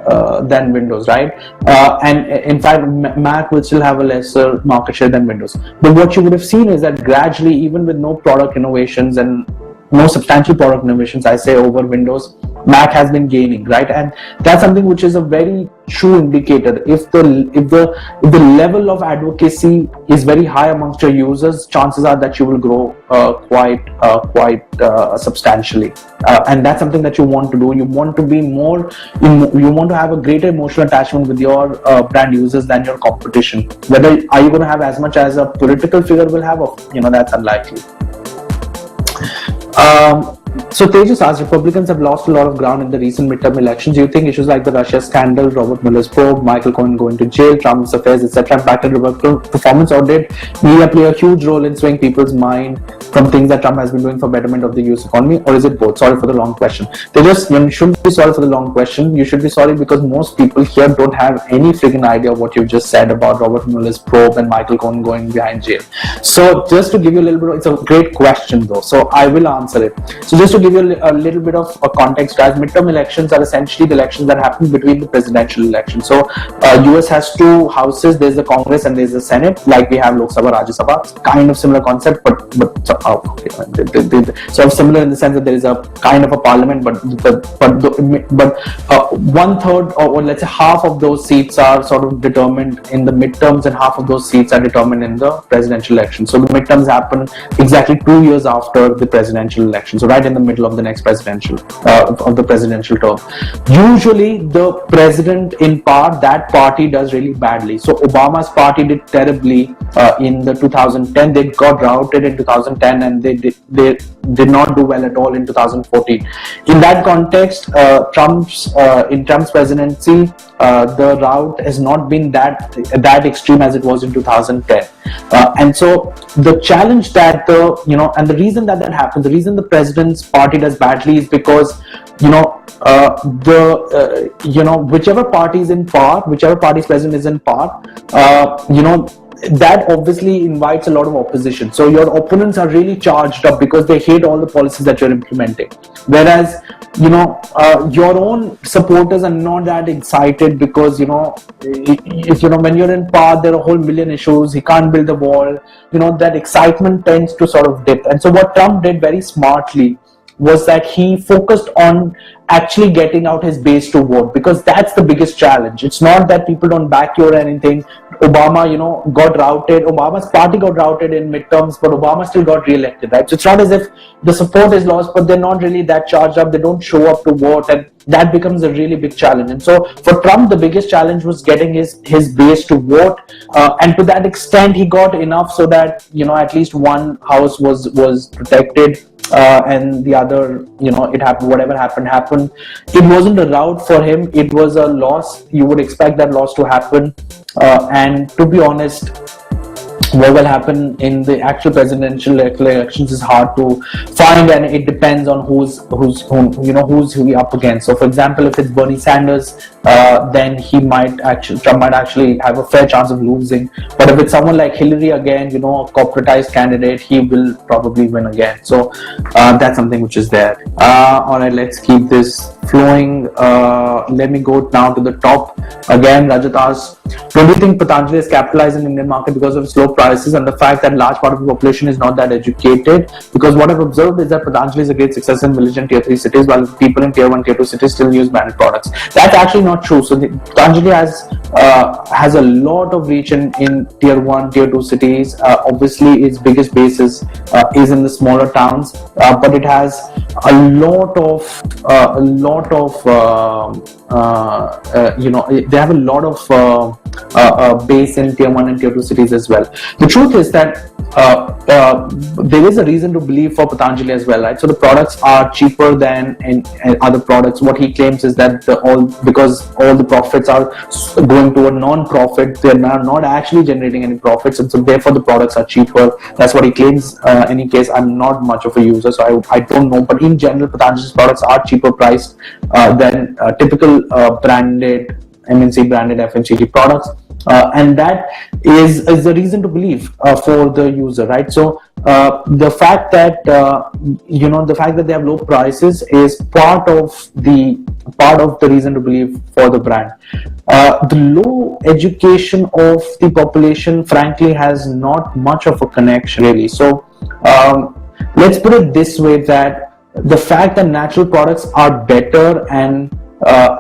Speaker 1: Windows, right? And in fact, Mac will still have a lesser market share than Windows. But what you would have seen is that gradually, even with no product innovations and no substantial product innovations, I say, over Windows, Mac has been gaining, right? And that's something which is a very true indicator. If the level of advocacy is very high amongst your users, chances are that you will grow quite substantially. And that's something that you want to do. You want to be more, you want to have a greater emotional attachment with your brand users than your competition. Whether are you going to have as much as a political figure will have, that's unlikely. So Tejas asks, Republicans have lost a lot of ground in the recent midterm elections. Do you think issues like the Russia scandal, Robert Mueller's probe, Michael Cohen going to jail, Trump's affairs, etc., impacted Republican performance, or did media play a huge role in swaying people's mind from things that Trump has been doing for betterment of the US economy, or is it both? Sorry for the long question. Tejas, you shouldn't be sorry for the long question. You should be sorry because most people here don't have any freaking idea of what you just said about Robert Mueller's probe and Michael Cohen going behind jail. So just to give you a little bit, it's a great question though, so I will answer it. So just to give you a little bit of a context, guys, midterm elections are essentially the elections that happen between the presidential elections. So US has two houses, there's the Congress and there's the Senate, like we have Lok Sabha, Rajya Sabha. It's kind of similar concept, but sort of similar in the sense that there is a kind of a parliament, but 1/3 or let's say half of those seats are sort of determined in the midterms and half of those seats are determined in the presidential election. So the midterms happen exactly 2 years after the presidential election, so right in the middle of the next presidential of the presidential term. Usually the president in power, that party does really badly. So Obama's party did terribly in the 2010. They got routed in 2010 and they did not do well at all in 2014. In that context, Trump's presidency, the rout has not been that extreme as it was in 2010. And so the challenge that and the reason that happened, the reason the president's party does badly is because whichever party is in power, whichever party's president is in power, that obviously invites a lot of opposition. So your opponents are really charged up because they hate all the policies that you're implementing. Whereas, your own supporters are not that excited because, when you're in power, there are a whole million issues. He can't build the wall. That excitement tends to sort of dip. And so what Trump did very smartly was that he focused on actually getting out his base to vote, because that's the biggest challenge. It's not that people don't back you or anything. Obama, got routed. Obama's party got routed in midterms, but Obama still got re-elected, right? So it's not as if the support is lost, but they're not really that charged up. They don't show up to vote, and that becomes a really big challenge. And so for Trump, the biggest challenge was getting his base to vote, and to that extent, he got enough so that at least one house was protected. And the other, it happened, whatever happened. It wasn't a rout for him, it was a loss. You would expect that loss to happen. And to be honest, what will happen in the actual presidential elections is hard to find, and it depends on who's he up against. So for example, if it's Bernie Sanders, then Trump might actually have a fair chance of losing. But if it's someone like Hillary again, a corporatized candidate, he will probably win again. So that's something which is there. All right, let's keep this flowing. Let me go now to the top. Again, Rajat asks, don't you think Patanjali is capitalizing in the Indian market because of slow prices and the fact that large part of the population is not that educated? Because what I've observed is that Patanjali is a great success in village and tier 3 cities, while people in tier 1, tier 2 cities still use branded products. That's actually not true. So Patanjali has a lot of reach in tier 1, tier 2 cities. Obviously, its biggest base is in the smaller towns, but it has a lot of they have a lot of base in tier 1 and tier 2 cities as well. The truth is that there is a reason to believe for Patanjali as well, right? So the products are cheaper than in other products. What he claims is that because all the profits are going to a non-profit, they're not actually generating any profits, and so therefore the products are cheaper. That's what he claims. In any case, I'm not much of a user, so I don't know. But in general, Patanjali's products are cheaper priced than typical branded MNC branded FMCG products. And that is the reason to believe for the user, right? So the fact that the fact that they have low prices is part of the reason to believe for the brand. The low education of the population, frankly, has not much of a connection really. So let's put it this way, that the fact that natural products are better and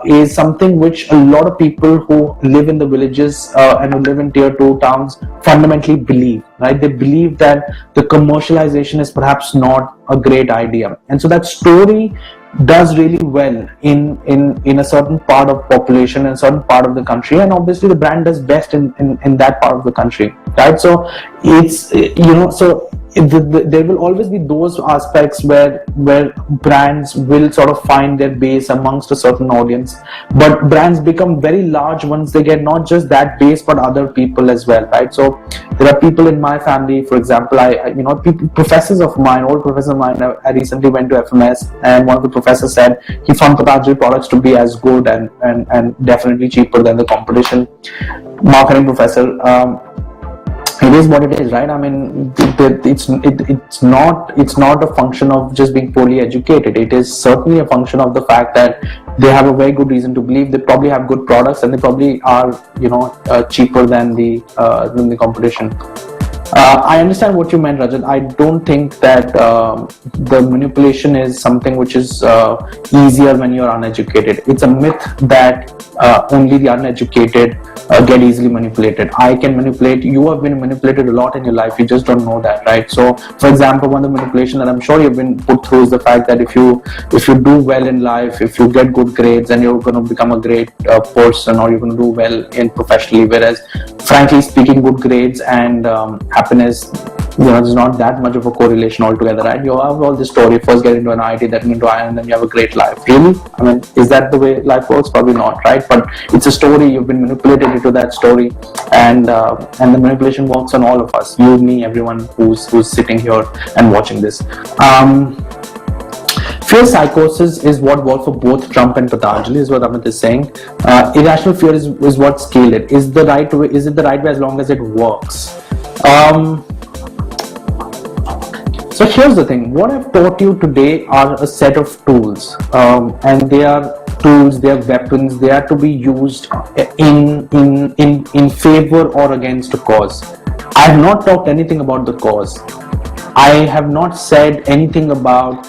Speaker 1: is something which a lot of people who live in the villages and who live in tier 2 towns fundamentally believe, right? They believe that the commercialization is perhaps not a great idea, and so that story does really well in a certain part of population and a certain part of the country, and obviously the brand does best in that part of the country, right? So it's there will always be those aspects where brands will sort of find their base amongst a certain audience, but brands become very large once they get not just that base but other people as well, right? So there are people in my family, for example, professors of mine, old professors of mine. I recently went to FMS, and one of the professors said he found Patanjali products to be as good and definitely cheaper than the competition. Marketing professor. It is what it is, right? I mean, it's not a function of just being poorly educated. It is certainly a function of the fact that they have a very good reason to believe. They probably have good products, and they probably are cheaper than the competition. I understand what you meant, Rajat. I don't think that the manipulation is something which is easier when you're uneducated. It's a myth that only the uneducated get easily manipulated. I can manipulate. You have been manipulated a lot in your life. You just don't know that, right? So, for example, one of the manipulation that I'm sure you've been put through is the fact that if you do well in life, if you get good grades, then you're going to become a great person, or you're going to do well in professionally. Whereas, frankly speaking, good grades and happiness, there's not that much of a correlation altogether, right? You have all this story, first get into an IIT, then into IIM, and then you have a great life. Really? I mean, is that the way life works? Probably not, right? But it's a story. You've been manipulated into that story, and the manipulation works on all of us, you, me, everyone who's sitting here and watching this. Fear psychosis is what worked for both Trump and Patanjali, is what Amit is saying. Irrational fear is what scaled it. Is it the right way as long as it works? So here's the thing. What I've taught you today are a set of tools, and they are tools, they are weapons. They are to be used in favor or against a cause. I have not talked anything about the cause. I have not said anything about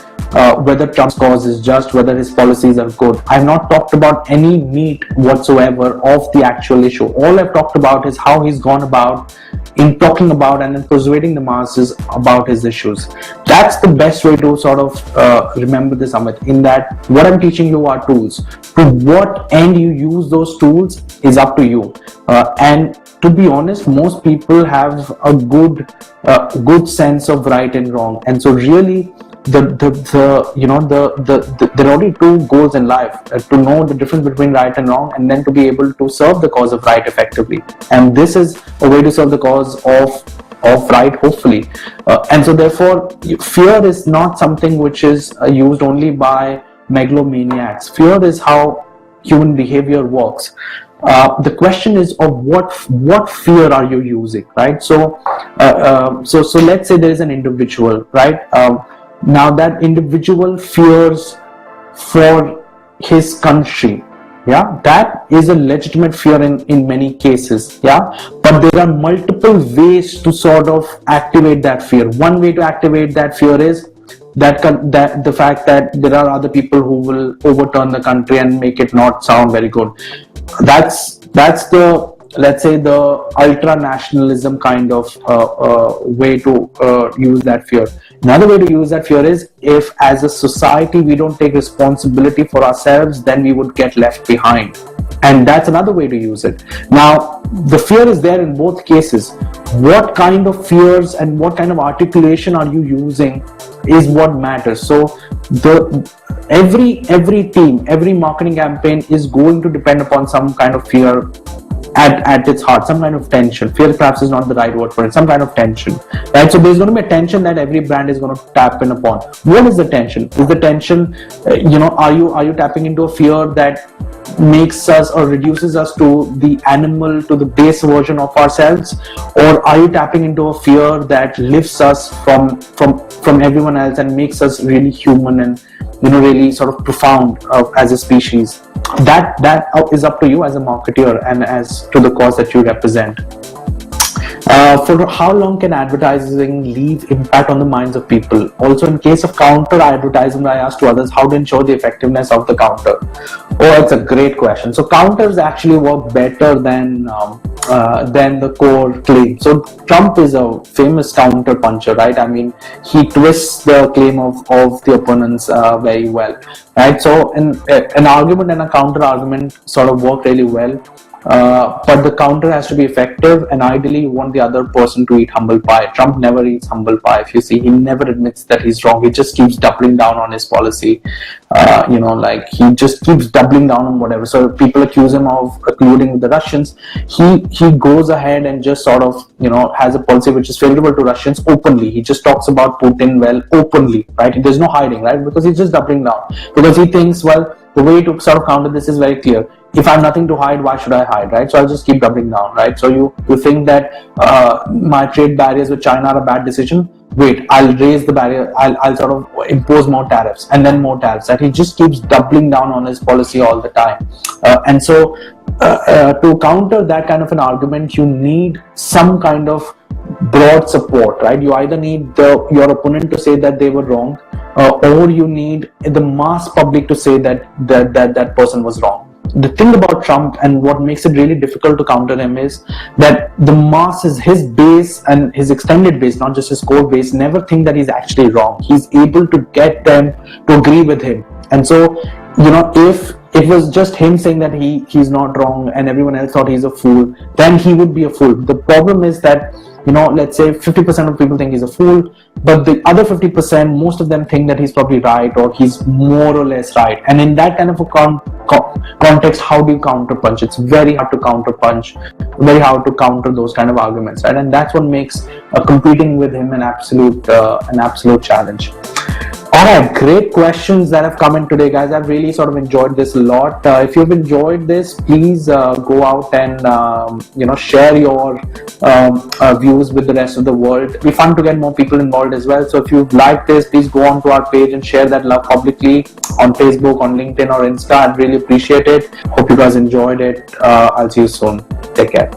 Speaker 1: whether Trump's cause is just, whether his policies are good. I have not talked about any meat whatsoever of the actual issue. All I've talked about is how he's gone about in talking about and in persuading the masses about his issues. That's the best way to sort of remember this, Amit, in that what I'm teaching you are tools. To what end you use those tools is up to you. And to be honest, most people have a good sense of right and wrong, and so really there are only two goals in life: to know the difference between right and wrong, and then to be able to serve the cause of right effectively. And this is a way to serve the cause of right, hopefully. And so therefore, fear is not something which is used only by megalomaniacs. Fear is how human behavior works. The question is of what fear are you using, right? So let's say there is an individual, right? Now that individual fears for his country, yeah, that is a legitimate fear in many cases, yeah, but there are multiple ways to sort of activate that fear. One way to activate that fear is that the fact that there are other people who will overturn the country and make it not sound very good. That's the, let's say, the ultra nationalism kind of way to use that fear. Another way to use that fear is if as a society we don't take responsibility for ourselves, then we would get left behind. and that's another way to use it. Now, the fear is there in both cases. What kind of fears and what kind of articulation are you using is what matters. So every team, every marketing campaign is going to depend upon some kind of fear at its heart, some kind of tension. Fear perhaps is not the right word for it, some kind of tension, right? So there's going to be a tension that every brand is going to tap in upon. What is the tension? Is the tension, are you tapping into a fear that makes us or reduces us to the animal, to the base version of ourselves, or are you tapping into a fear that lifts us from everyone else and makes us really human and really sort of profound as a species? That is up to you as a marketer and as to the cause that you represent. For how long can advertising leave impact on the minds of people? Also, in case of counter advertising, I asked to others how to ensure the effectiveness of the counter. Oh, it's a great question. So counters actually work better than the core claim. So Trump is a famous counter puncher, right? I mean, he twists the claim of the opponents very well, right? So an argument and a counter argument sort of work really well. But the counter has to be effective, and ideally you want the other person to eat humble pie. Trump never eats humble pie. If you see, he never admits that he's wrong. He just keeps doubling down on his policy. Like he just keeps doubling down on whatever. So if people accuse him of colluding with the Russians, he goes ahead and just sort of has a policy which is favorable to Russians openly. He just talks about Putin well openly, right? There's no hiding, right? Because he's just doubling down, because he thinks, well, the way to sort of counter this is very clear. If I have nothing to hide, why should I hide, right? So I'll just keep doubling down, right? So you think that my trade barriers with China are a bad decision? Wait, I'll raise the barrier. I'll sort of impose more tariffs and then more tariffs. That he just keeps doubling down on his policy all the time. And so to counter that kind of an argument, you need some kind of broad support, right? You either need your opponent to say that they were wrong, or you need the mass public to say that person was wrong. The thing about Trump and what makes it really difficult to counter him is that the masses, his base and his extended base, not just his core base, never think that he's actually wrong. He's able to get them to agree with him. And so, if it was just him saying that he's not wrong and everyone else thought he's a fool, then he would be a fool. The problem is that let's say 50% of people think he's a fool, but the other 50%, most of them think that he's probably right or he's more or less right. And in that kind of a context, how do you counter punch? It's very hard to counter punch, very hard to counter those kind of arguments, right? And that's what makes competing with him an absolute challenge. Alright, great questions that have come in today, guys. I've really sort of enjoyed this a lot. If you've enjoyed this, please go out and share your views with the rest of the world. It'd be fun to get more people involved as well. So if you've liked this, please go on to our page and share that love publicly on Facebook, on LinkedIn or Insta. I'd really appreciate it. Hope you guys enjoyed it. I'll see you soon. Take care.